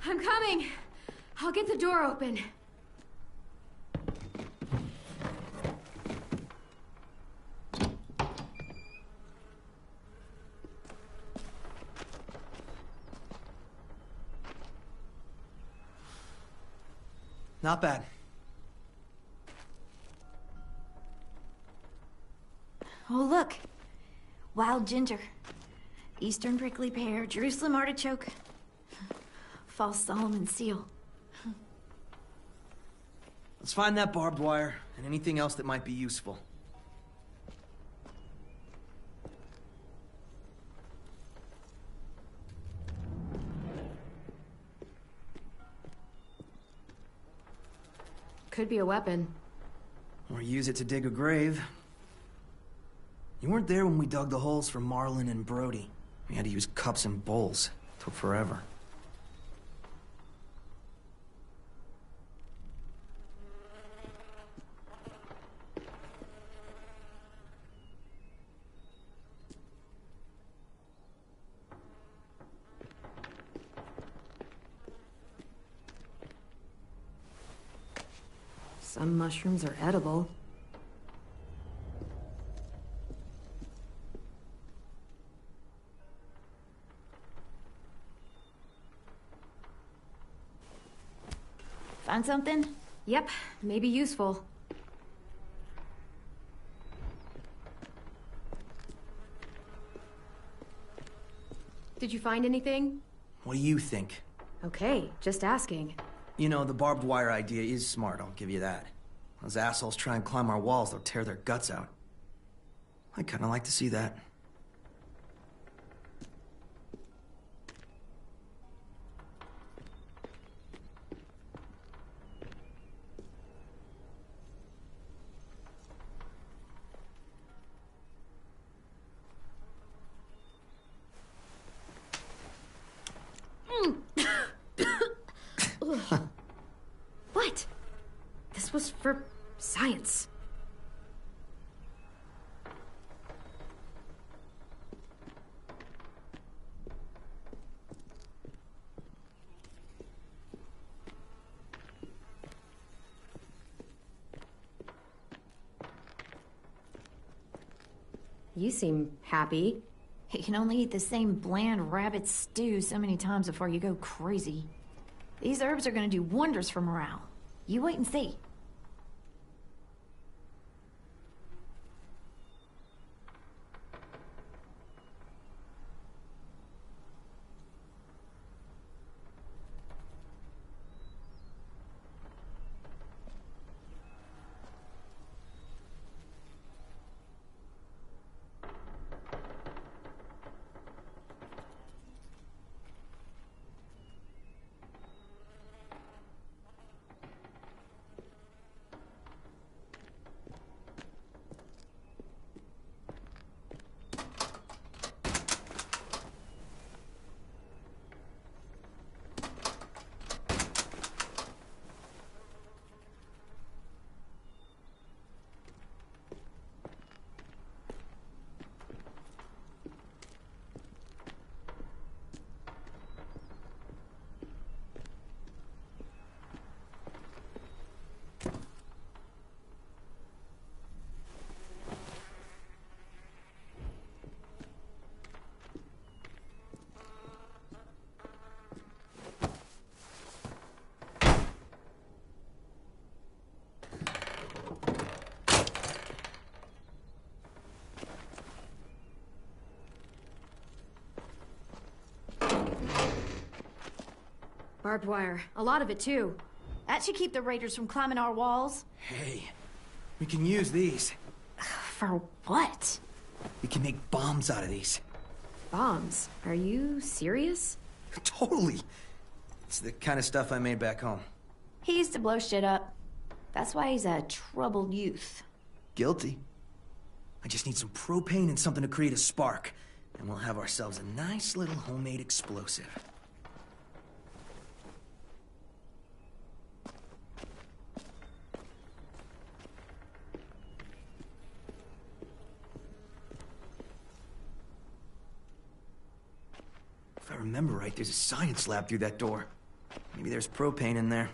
I'm coming. I'll get the door open. Not bad. Oh, look. Wild ginger. Eastern prickly pear, Jerusalem artichoke. False Solomon seal. Let's find that barbed wire and anything else that might be useful. Could be a weapon. Or use it to dig a grave. You weren't there when we dug the holes for Marlon and Brody. We had to use cups and bowls. Took forever. Some mushrooms are edible. Find something? Yep, maybe useful. Did you find anything? What do you think? Okay, just asking. You know, the barbed wire idea is smart, I'll give you that. Those assholes try and climb our walls, they'll tear their guts out. I'd kinda like to see that. What? This was for science. You seem happy. You can only eat the same bland rabbit stew so many times before you go crazy. These herbs are gonna do wonders for morale. You wait and see. Barbed wire. A lot of it, too. That should keep the raiders from climbing our walls. Hey, we can use these. For what? We can make bombs out of these. Bombs? Are you serious? Totally. It's the kind of stuff I made back home. He used to blow shit up. That's why he's a troubled youth. Guilty. I just need some propane and something to create a spark. And we'll have ourselves a nice little homemade explosive. If I remember right, there's a science lab through that door. Maybe there's propane in there.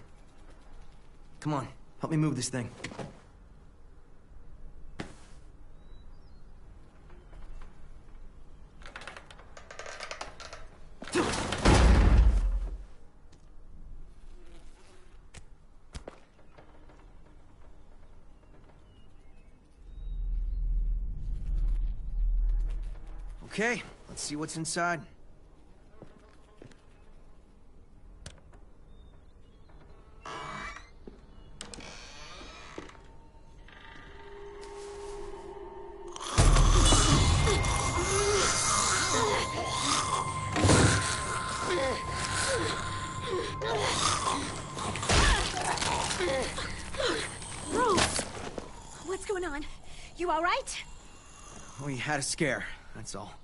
Come on, help me move this thing. Okay, let's see what's inside. What's going on? You all right? We had a scare, that's all.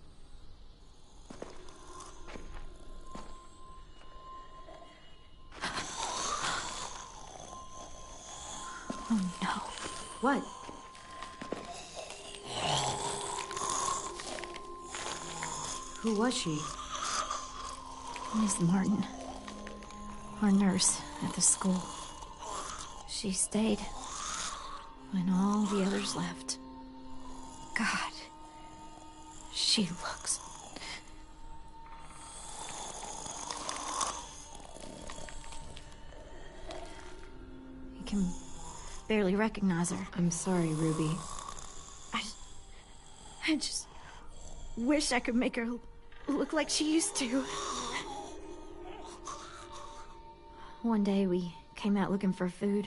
Oh no. What? Who was she? Miss Martin. Our nurse at the school. She stayed when all the others left. God. She looks... You can barely recognize her. I'm sorry, Ruby. I just wish I could make her look like she used to. One day we came out looking for food.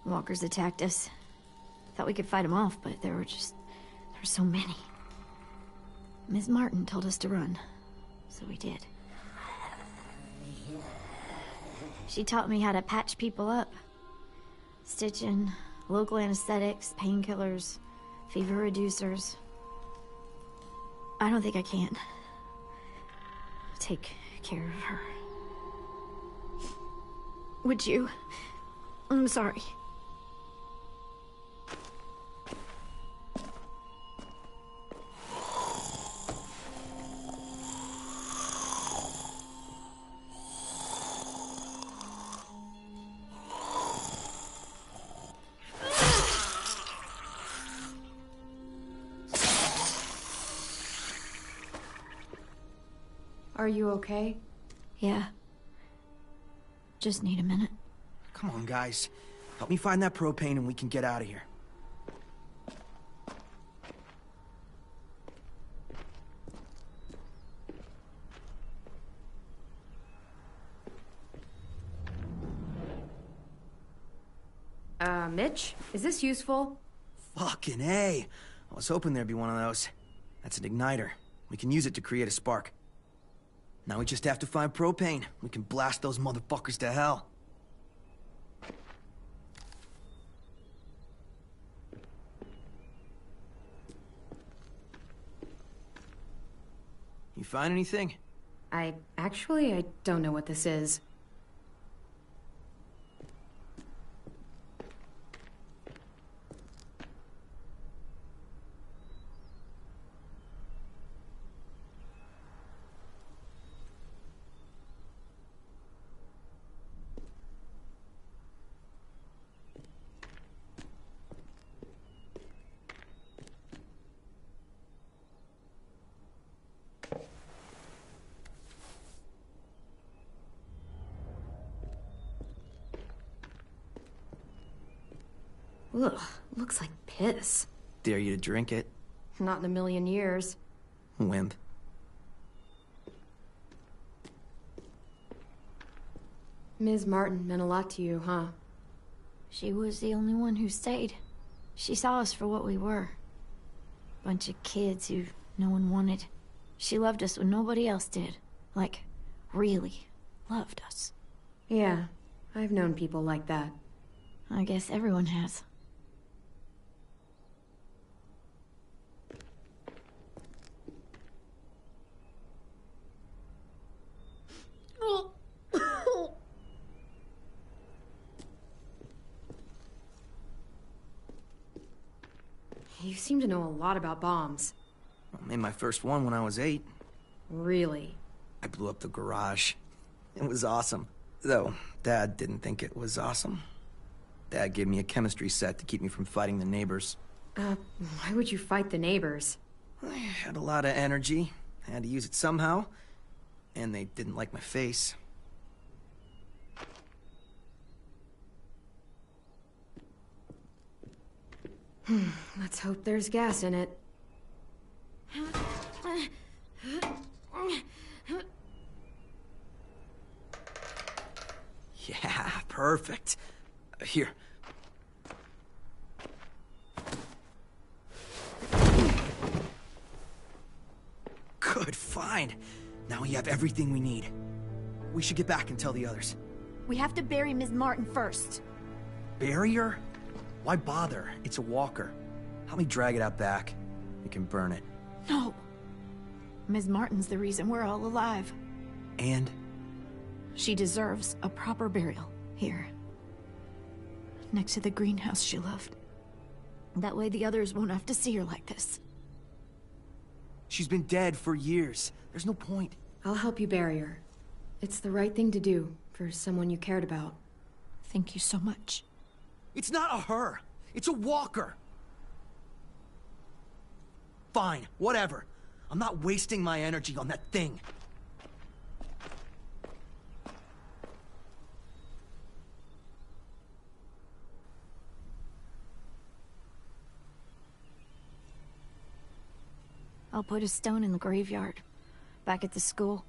Walkers attacked us. Thought we could fight them off, but there were so many. Miss Martin told us to run, so we did. She taught me how to patch people up. Stitching, local anesthetics, painkillers, fever reducers. I don't think I can take care of her. Would you? I'm sorry. Are you okay? Yeah. Just need a minute. Come on, guys. Help me find that propane and we can get out of here. Mitch? Is this useful? Fucking A. I was hoping there'd be one of those. That's an igniter. We can use it to create a spark. Now we just have to find propane. We can blast those motherfuckers to hell. You find anything? I don't know what this is. Ugh, looks like piss. Dare you to drink it? Not in a million years. Wimp. Ms. Martin meant a lot to you, huh? She was the only one who stayed. She saw us for what we were. Bunch of kids who no one wanted. She loved us when nobody else did. Like, really loved us. Yeah, I've known people like that. I guess everyone has. You seem to know a lot about bombs. I made my first one when I was 8. Really? I blew up the garage. It was awesome. Though, Dad didn't think it was awesome. Dad gave me a chemistry set to keep me from fighting the neighbors. Why would you fight the neighbors? I had a lot of energy. I had to use it somehow. And they didn't like my face. Let's hope there's gas in it. Yeah, perfect. Here. Good find. Now we have everything we need. We should get back and tell the others. We have to bury Ms. Martin first. Bury her? Why bother? It's a walker. Help me drag it out back. We can burn it. No. Ms. Martin's the reason we're all alive. And? She deserves a proper burial here. Next to the greenhouse she loved. That way the others won't have to see her like this. She's been dead for years. There's no point. I'll help you bury her. It's the right thing to do for someone you cared about. Thank you so much. It's not a her. It's a walker. Fine, whatever. I'm not wasting my energy on that thing. I'll put a stone in the graveyard, back at the school.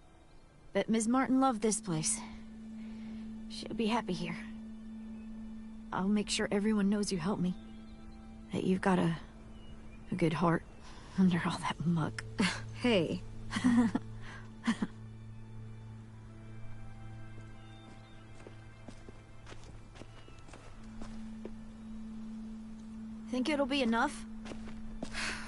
Bet Ms. Martin loved this place. She'll be happy here. I'll make sure everyone knows you helped me. That you've got a good heart under all that muck. Hey. Think it'll be enough?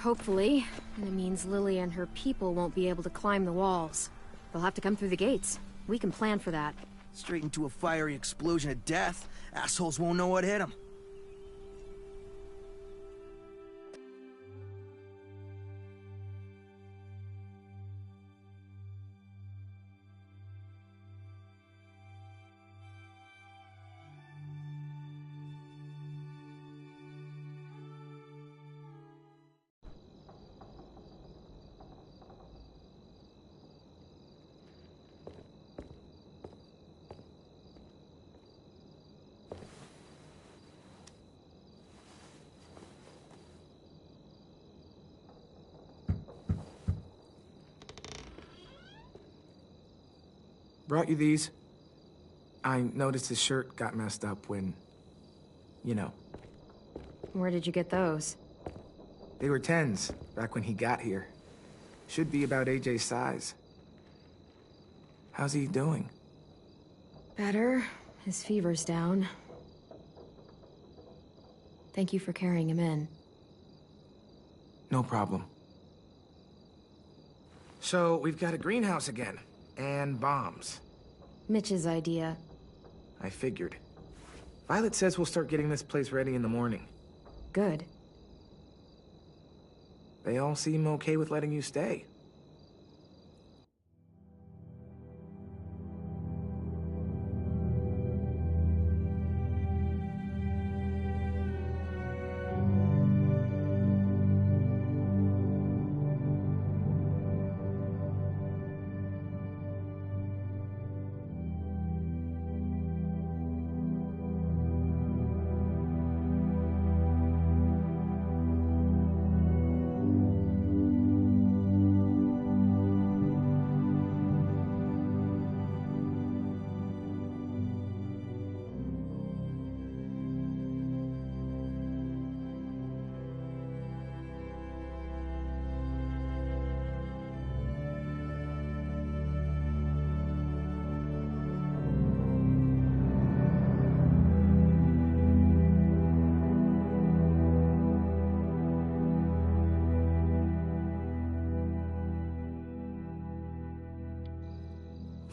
Hopefully. And it means Lily and her people won't be able to climb the walls. They'll have to come through the gates. We can plan for that. Straight into a fiery explosion of death. Assholes won't know what hit them. Brought you these. I noticed his shirt got messed up when... you know. Where did you get those? They were 10s, back when he got here. Should be about AJ's size. How's he doing? Better. His fever's down. Thank you for carrying him in. No problem. So, we've got a greenhouse again. And bombs. Mitch's idea. I figured. Violet says we'll start getting this place ready in the morning. Good. They all seem okay with letting you stay.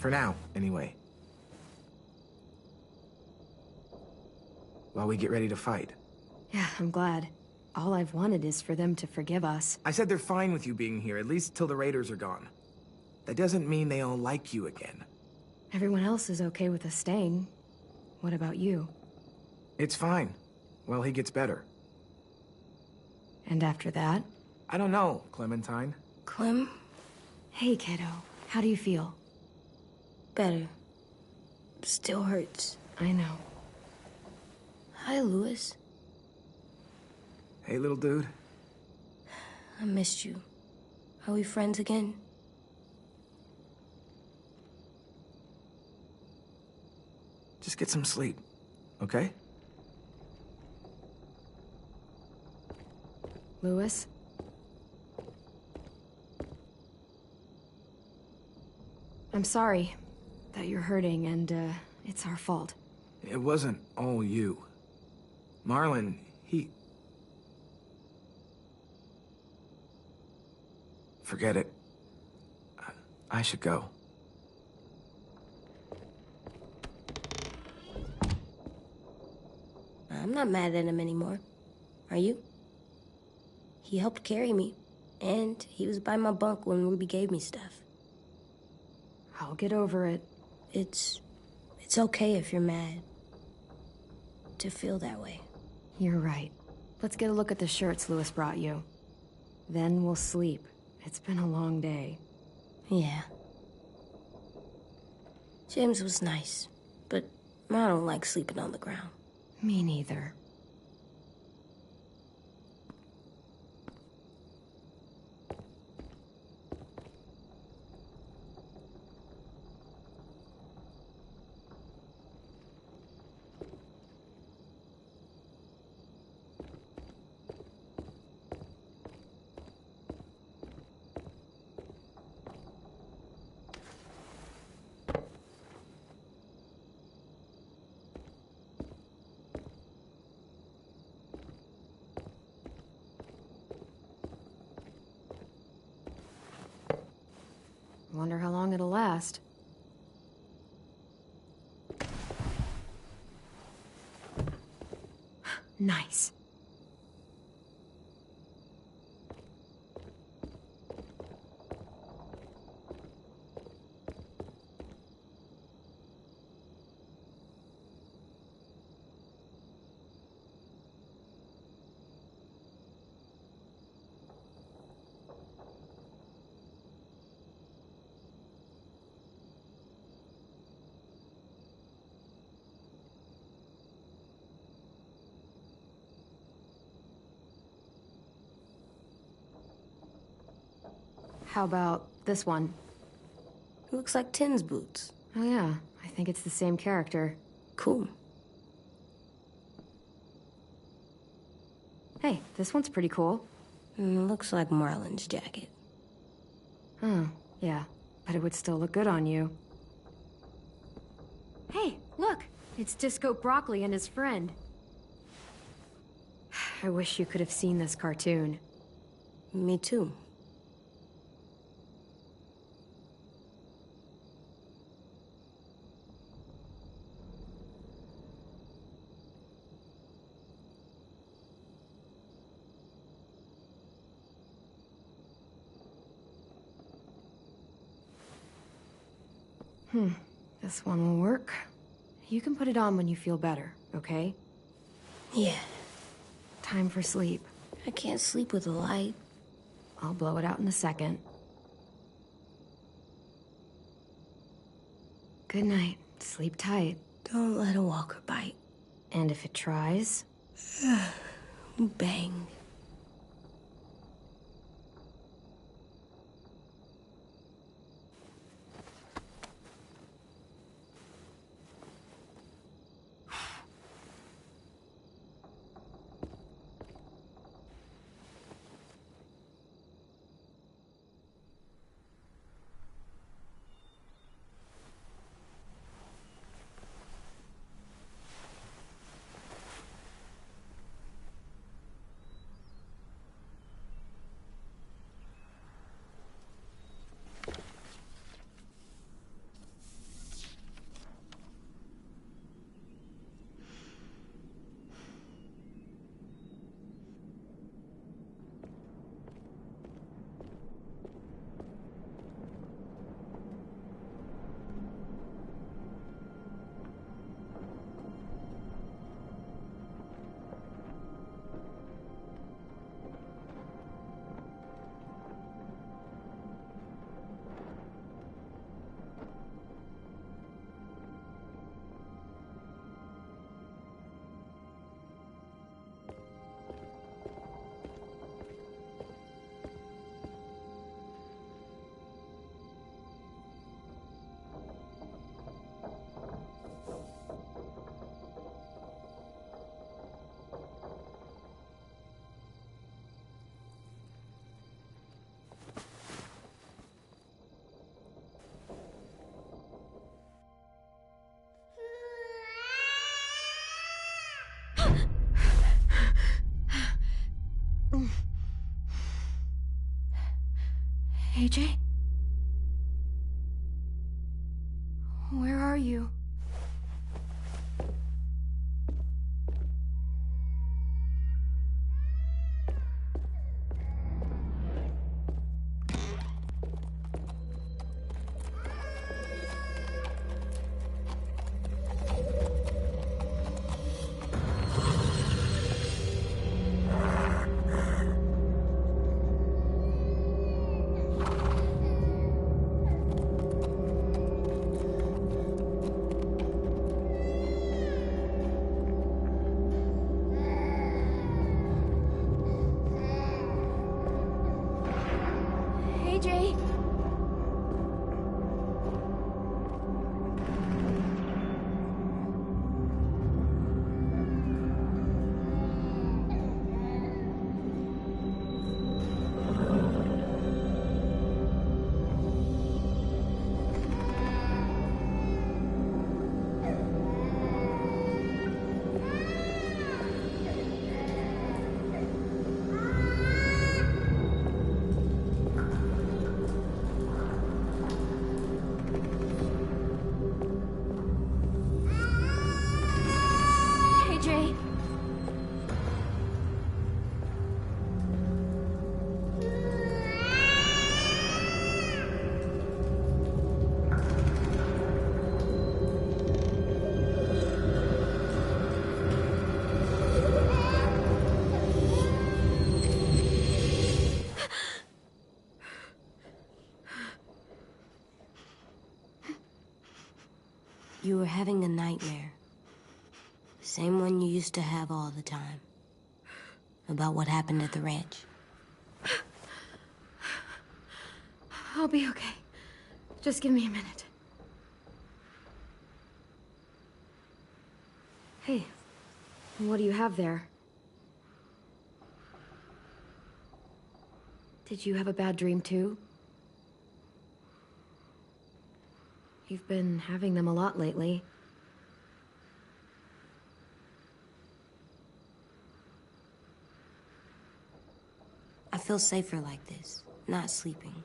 For now, anyway. While we get ready to fight. Yeah, I'm glad. All I've wanted is for them to forgive us. I said they're fine with you being here, at least till the raiders are gone. That doesn't mean they all like you again. Everyone else is okay with us staying. What about you? It's fine. Well, he gets better. And after that? I don't know, Clementine. Clem? Hey, kiddo. How do you feel? Better. Still hurts. I know. Hi, Louis. Hey, little dude. I missed you. Are we friends again? Just get some sleep, okay? Louis? I'm sorry that you're hurting, and, it's our fault. It wasn't all you. Marlon, he... Forget it. I should go. I'm not mad at him anymore. Are you? He helped carry me, and he was by my bunk when Ruby gave me stuff. I'll get over it. It's okay if you're mad. To feel that way. You're right. Let's get a look at the shirts Louis brought you. Then we'll sleep. It's been a long day. Yeah. James was nice, but I don't like sleeping on the ground. Me neither. Wonder how long it'll last. Nice. How about this one? Looks like Tin's boots. Oh yeah, I think it's the same character. Cool. Hey, this one's pretty cool. Looks like Marlon's jacket. Oh, yeah, but it would still look good on you. Hey, look! It's Disco Broccoli and his friend. I wish you could have seen this cartoon. Me too. This one will work. You can put it on when you feel better, okay? Yeah. Time for sleep. I can't sleep with a light. I'll blow it out in a second. Good night. Sleep tight. Don't let a walker bite. And if it tries? Bang. AJ? Where are you? AJ? AJ? You were having a nightmare. Same one you used to have all the time. About what happened at the ranch. I'll be okay. Just give me a minute. Hey, what do you have there? Did you have a bad dream too? You've been having them a lot lately. I feel safer like this, not sleeping.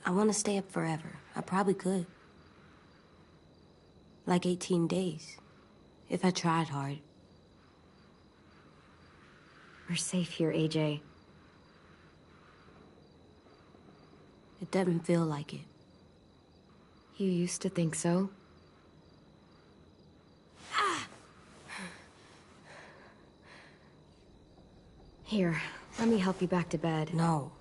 I want to stay up forever. I probably could. Like 18 days. If I tried hard. We're safe here, AJ. It doesn't feel like it. You used to think so? Here, let me help you back to bed. No.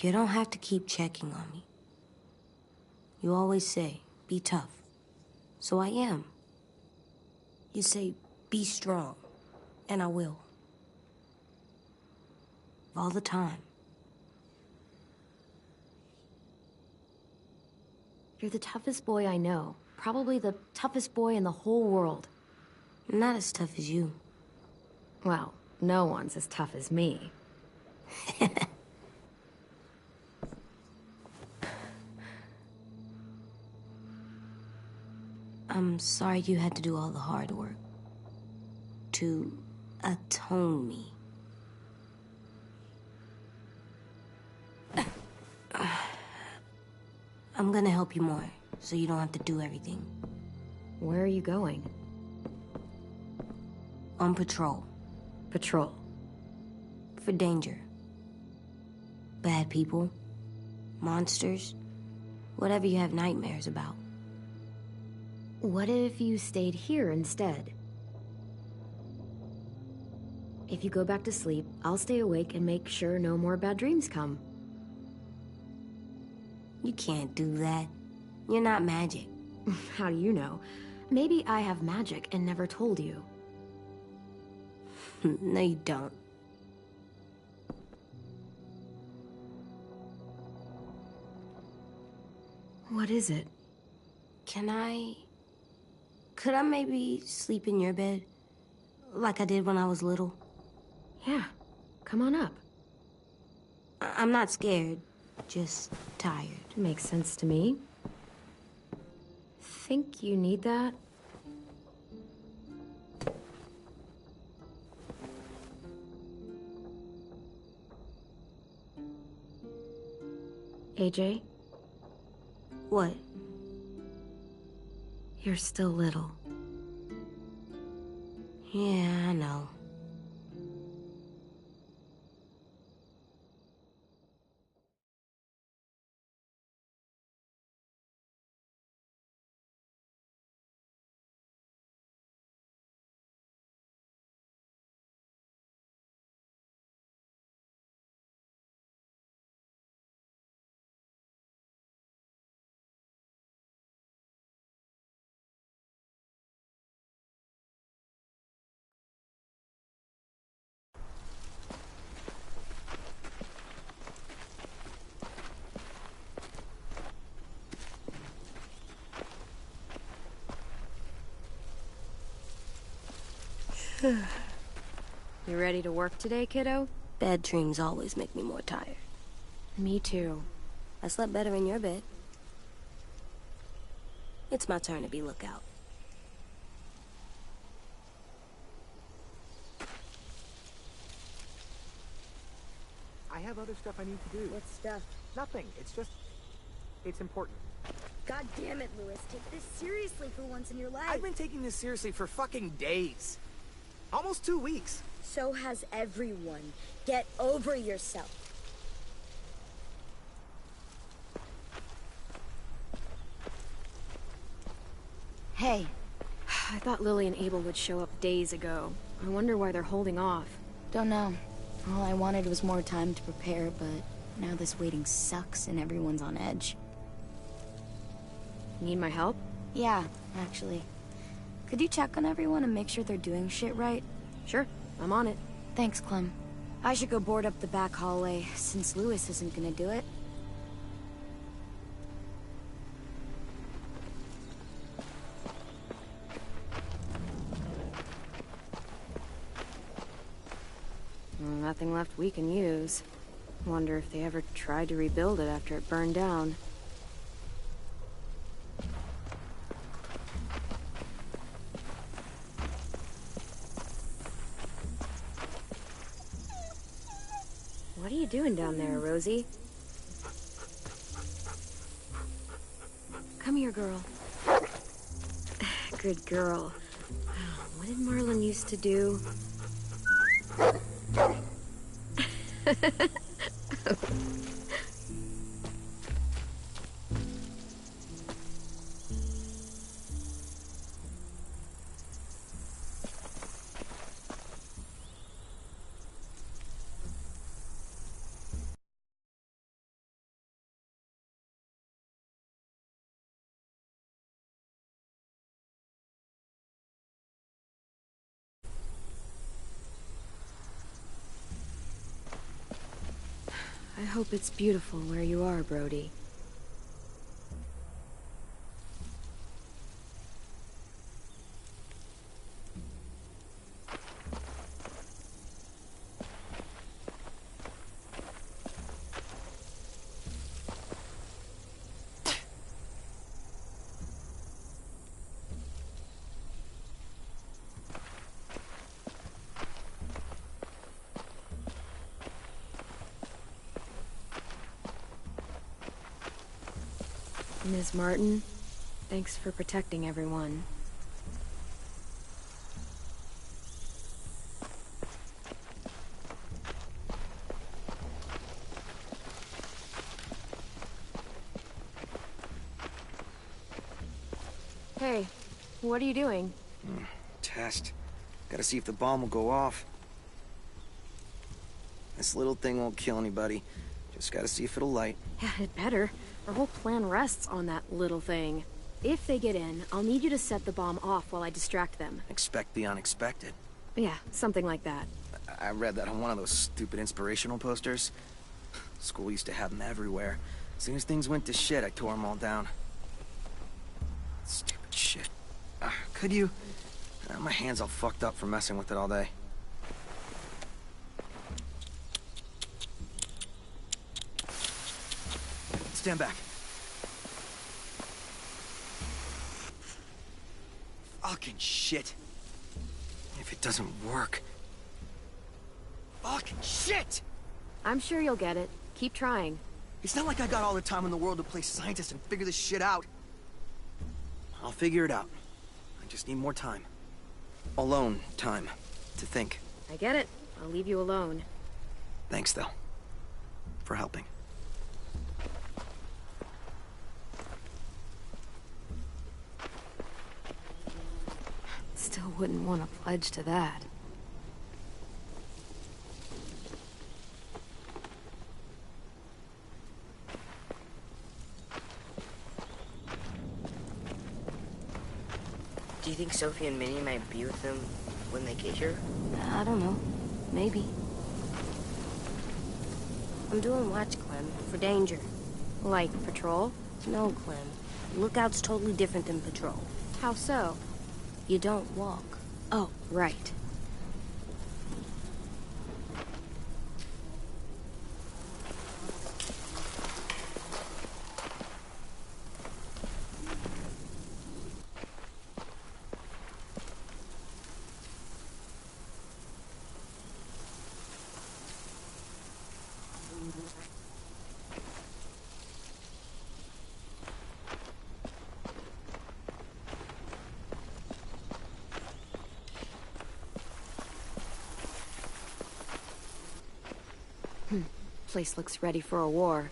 You don't have to keep checking on me. You always say, be tough. So I am. You say, be strong. And I will. All the time. You're the toughest boy I know. Probably the toughest boy in the whole world. I'm not as tough as you. Well, no one's as tough as me. I'm sorry you had to do all the hard work. To atone me. I'm gonna help you more, so you don't have to do everything. Where are you going? On patrol. Patrol? For danger. Bad people. Monsters. Whatever you have nightmares about. What if you stayed here instead? If you go back to sleep, I'll stay awake and make sure no more bad dreams come. You can't do that. You're not magic. How do you know? Maybe I have magic and never told you. No, you don't. What is it? Could I maybe sleep in your bed? Like I did when I was little? Yeah. Come on up. I'm not scared. Just tired. Makes sense to me. Think you need that? AJ? What? You're still little. Yeah, I know. You ready to work today, kiddo? Bad dreams always make me more tired. Me too. I slept better in your bed. It's my turn to be lookout. I have other stuff I need to do. What stuff? Nothing. It's important. God damn it, Louis. Take this seriously for once in your life. I've been taking this seriously for fucking days. Almost 2 weeks. So has everyone. Get over yourself. Hey. I thought Lily and Abel would show up days ago. I wonder why they're holding off. Don't know. All I wanted was more time to prepare, but now this waiting sucks and everyone's on edge. Need my help? Yeah, actually. Could you check on everyone and make sure they're doing shit right? Sure, I'm on it. Thanks, Clem. I should go board up the back hallway, since Louis isn't gonna do it. Nothing left we can use. Wonder if they ever tried to rebuild it after it burned down. What are you doing down there, Rosie? Come here, girl. Good girl. What did Marlon used to do? I hope it's beautiful where you are, Brody. Ms. Martin, thanks for protecting everyone. Hey, what are you doing? Test. Gotta see if the bomb will go off. This little thing won't kill anybody. Just gotta see if it'll light. Yeah, it better. Our whole plan rests on that little thing. If they get in, I'll need you to set the bomb off while I distract them. Expect the unexpected. Yeah, something like that. I read that on one of those stupid inspirational posters. School used to have them everywhere. As soon as things went to shit, I tore them all down. Stupid shit. Could you? My hand's all fucked up from messing with it all day. Stand back. Fucking shit. If it doesn't work... Fucking shit! I'm sure you'll get it. Keep trying. It's not like I got all the time in the world to play scientist and figure this shit out. I'll figure it out. I just need more time. Alone time to think. I get it. I'll leave you alone. Thanks, though, for helping. Still wouldn't want to pledge to that. Do you think Sophie and Minnie might be with them when they get here? I don't know. Maybe. I'm doing watch, Clem, for danger. Like patrol? No, Clem. Lookout's totally different than patrol. How so? You don't walk. Oh, right. Place looks ready for a war.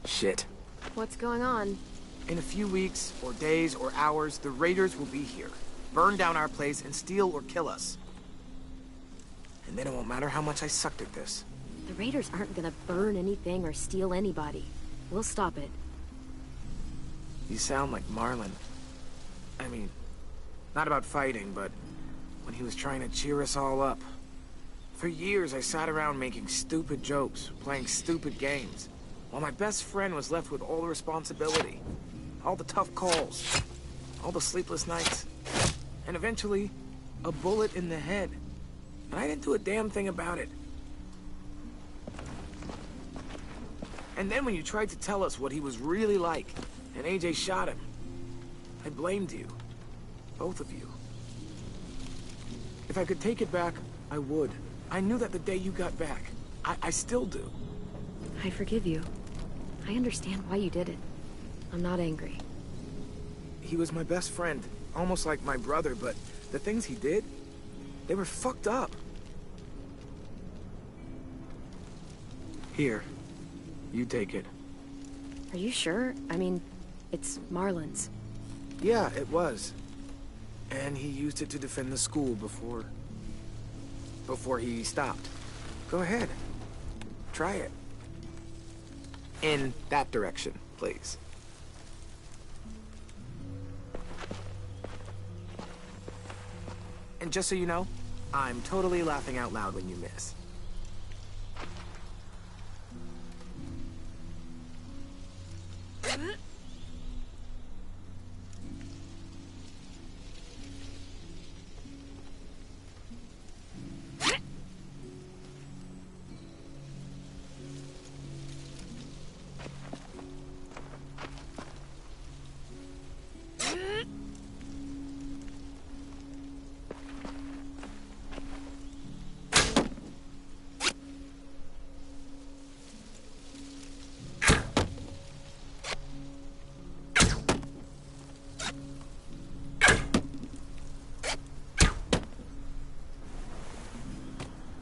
Shit. What's going on? In a few weeks, or days, or hours, the Raiders will be here. Burn down our place and steal or kill us. And then it won't matter how much I sucked at this. The Raiders aren't gonna burn anything or steal anybody. We'll stop it. You sound like Marlon. I mean, not about fighting, but when he was trying to cheer us all up. For years, I sat around making stupid jokes, playing stupid games, while my best friend was left with all the responsibility, all the tough calls, all the sleepless nights, and eventually, a bullet in the head. And I didn't do a damn thing about it. And then when you tried to tell us what he was really like, and AJ shot him, I blamed you. Both of you. If I could take it back, I would. I knew that the day you got back. I still do. I forgive you. I understand why you did it. I'm not angry. He was my best friend, almost like my brother, but the things he did, they were fucked up. Here, you take it. Are you sure? I mean, it's Marlon's. Yeah, it was. And he used it to defend the school before he stopped. Go ahead. Try it. In that direction, please. And just so you know, I'm totally laughing out loud when you miss.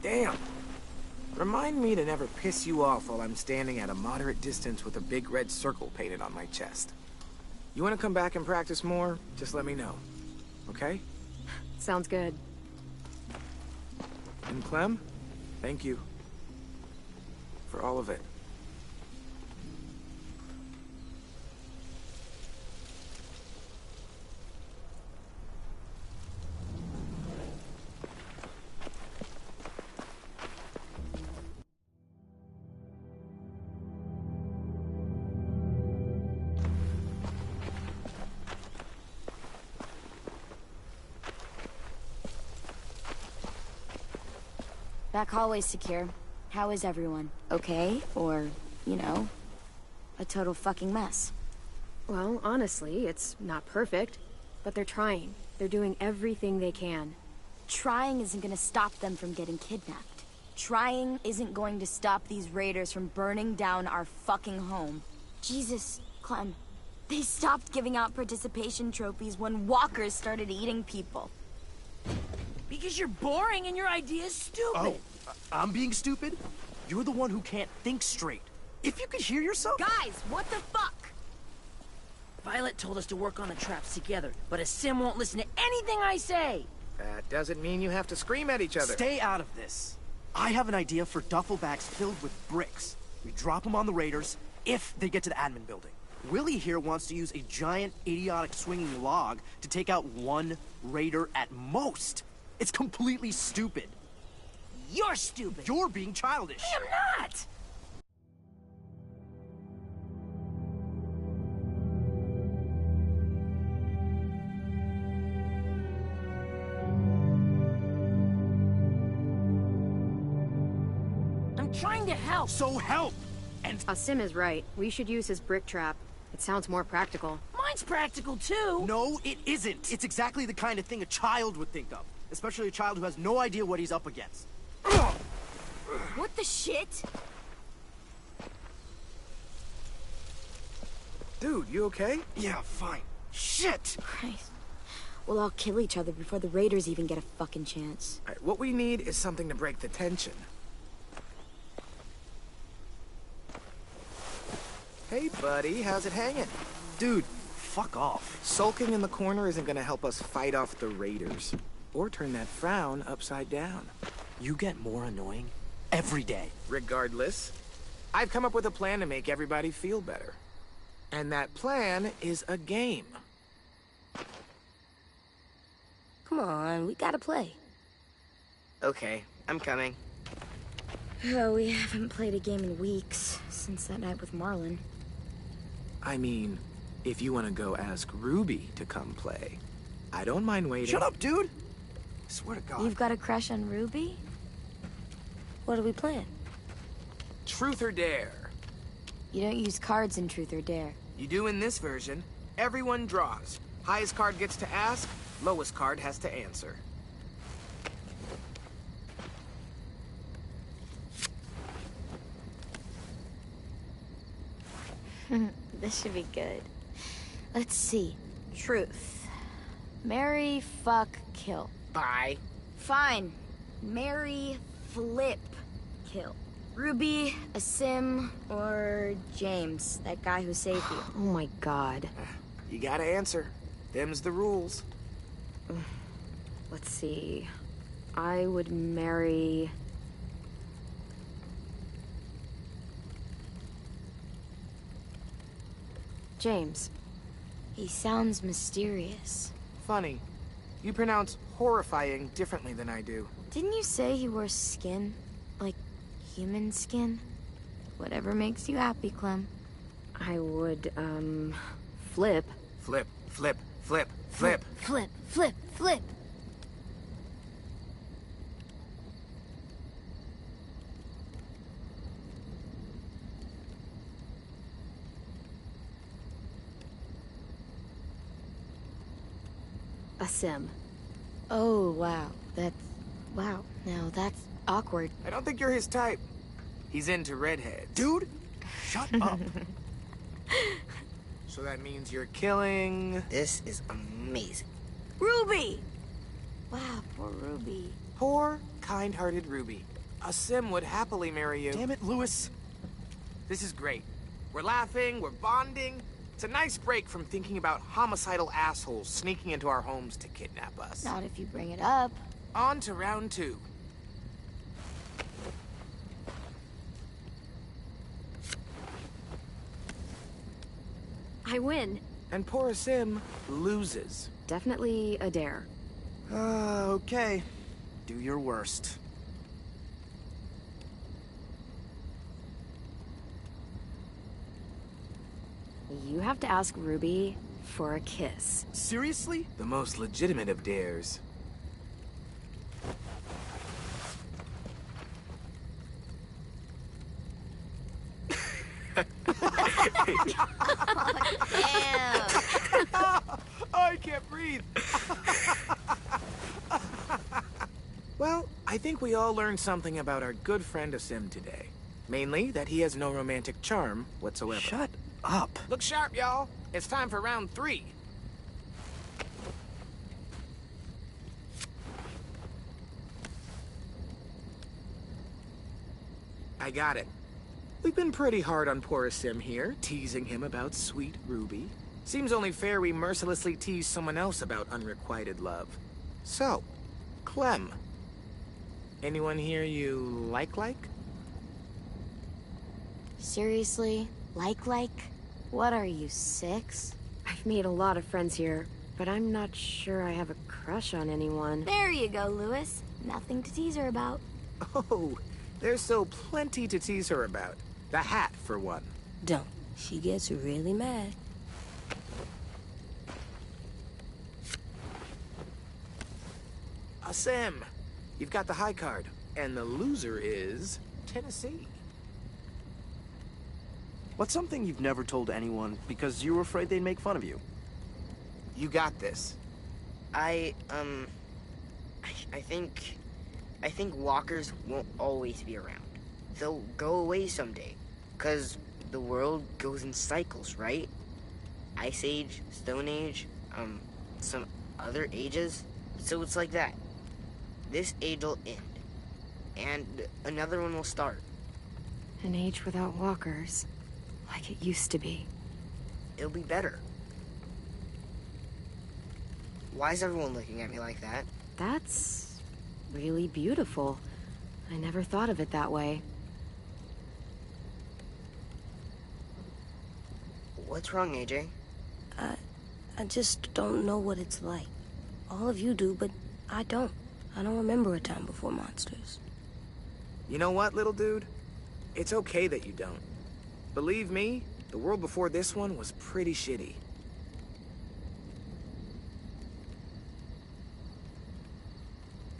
Damn. Remind me to never piss you off while I'm standing at a moderate distance with a big red circle painted on my chest. You want to come back and practice more? Just let me know. Okay? Sounds good. And Clem, thank you. For all of it. Back hallway's secure. How is everyone? Okay? Or, you know, a total fucking mess? Well, honestly, it's not perfect, but they're trying. They're doing everything they can. Trying isn't gonna stop them from getting kidnapped. Trying isn't going to stop these raiders from burning down our fucking home. Jesus, Clem. They stopped giving out participation trophies when walkers started eating people. Because you're boring and your idea's stupid. Oh, I'm being stupid? You're the one who can't think straight. If you could hear yourself... Guys, what the fuck? Violet told us to work on the traps together, but Aasim won't listen to anything I say. That doesn't mean you have to scream at each other. Stay out of this. I have an idea for duffel bags filled with bricks. We drop them on the raiders if they get to the admin building. Willie here wants to use a giant, idiotic swinging log to take out one raider at most. It's completely stupid. You're stupid. You're being childish. I am not! I'm trying to help. So help! And Aasim is right. We should use his brick trap. It sounds more practical. Mine's practical too. No, it isn't. It's exactly the kind of thing a child would think of. Especially a child who has no idea what he's up against. What the shit? Dude, you okay? Yeah, fine. Shit! Christ. We'll all kill each other before the raiders even get a fucking chance. All right, what we need is something to break the tension. Hey, buddy, how's it hanging? Dude, fuck off. Sulking in the corner isn't gonna help us fight off the raiders. Or turn that frown upside down. You get more annoying every day. Regardless, I've come up with a plan to make everybody feel better. And that plan is a game. Come on, we gotta play. Okay, I'm coming. Oh, we haven't played a game in weeks, since that night with Marlon. I mean, if you want to go ask Ruby to come play, I don't mind waiting. Shut up, dude! I swear to God. You've got a crush on Ruby? What are we playing? Truth or Dare. You don't use cards in Truth or Dare. You do in this version. Everyone draws. Highest card gets to ask, lowest card has to answer. This should be good. Let's see. Truth. Marry, fuck, kill. Bye. Fine. Marry, flip, kill. Ruby, Aasim, or James, that guy who saved you. Oh my god. You gotta answer. Them's the rules. Let's see. I would marry... James. He sounds mysterious. Funny. You pronounce horrifying differently than I do. Didn't you say he wore skin? Like, human skin? Whatever makes you happy, Clem. I would, flip. Flip, flip, flip, flip. Flip, flip, flip. Aasim. Oh, wow. Wow. Now, that's awkward. I don't think you're his type. He's into redheads. Dude, shut up. So that means you're killing... This is amazing. Ruby! Wow, poor Ruby. Poor, kind-hearted Ruby. Aasim would happily marry you. Damn it, Lewis. This is great. We're laughing, we're bonding. It's a nice break from thinking about homicidal assholes sneaking into our homes to kidnap us. Not if you bring it up. On to round 2. I win. And poor Aasim loses. Definitely a dare. Okay. Do your worst. You have to ask Ruby for a kiss. Seriously? The most legitimate of dares. I can't breathe. Well, I think we all learned something about our good friend Aasim today. Mainly that he has no romantic charm whatsoever. Shut up. Look sharp, y'all. It's time for round 3. I got it. We've been pretty hard on poor Aasim here, teasing him about sweet Ruby. Seems only fair we mercilessly tease someone else about unrequited love. So, Clem. Anyone here you like? Seriously? Like? What are you, 6? I've made a lot of friends here, but I'm not sure I have a crush on anyone. There you go, Lewis. Nothing to tease her about. Oh, there's so plenty to tease her about. The hat, for one. Don't. She gets really mad. Aasim, you've got the high card, and the loser is Tennessee. What's something you've never told anyone because you were afraid they'd make fun of you? You got this. I think walkers won't always be around. They'll go away someday, 'cause the world goes in cycles, right? Ice Age, Stone Age, some other ages. So it's like that. This age will end, and another one will start. An age without walkers, like it used to be. It'll be better. Why is everyone looking at me like that? That's really beautiful. I never thought of it that way. What's wrong, AJ? I just don't know what it's like. All of you do, but I don't. I don't remember a time before monsters. You know what, little dude? It's okay that you don't. Believe me, the world before this one was pretty shitty.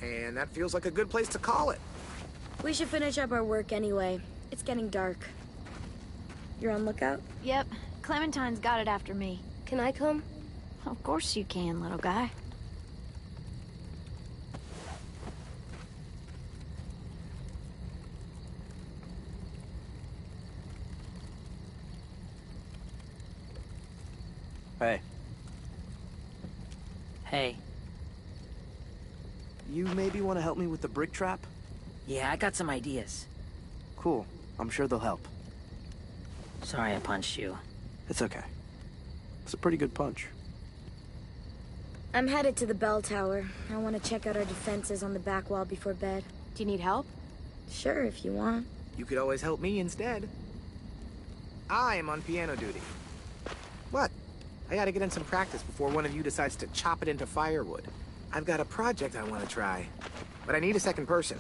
And that feels like a good place to call it. We should finish up our work anyway. It's getting dark. You're on lookout? Yep. Clementine's got it after me. Can I come? Of course you can, little guy. Hey. Hey. You maybe want to help me with the brick trap? Yeah, I got some ideas. Cool. I'm sure they'll help. Sorry I punched you. It's okay. It's a pretty good punch. I'm headed to the bell tower. I want to check out our defenses on the back wall before bed. Do you need help? Sure, if you want. You could always help me instead. I am on piano duty. What? I gotta get in some practice before one of you decides to chop it into firewood. I've got a project I want to try, but I need a second person.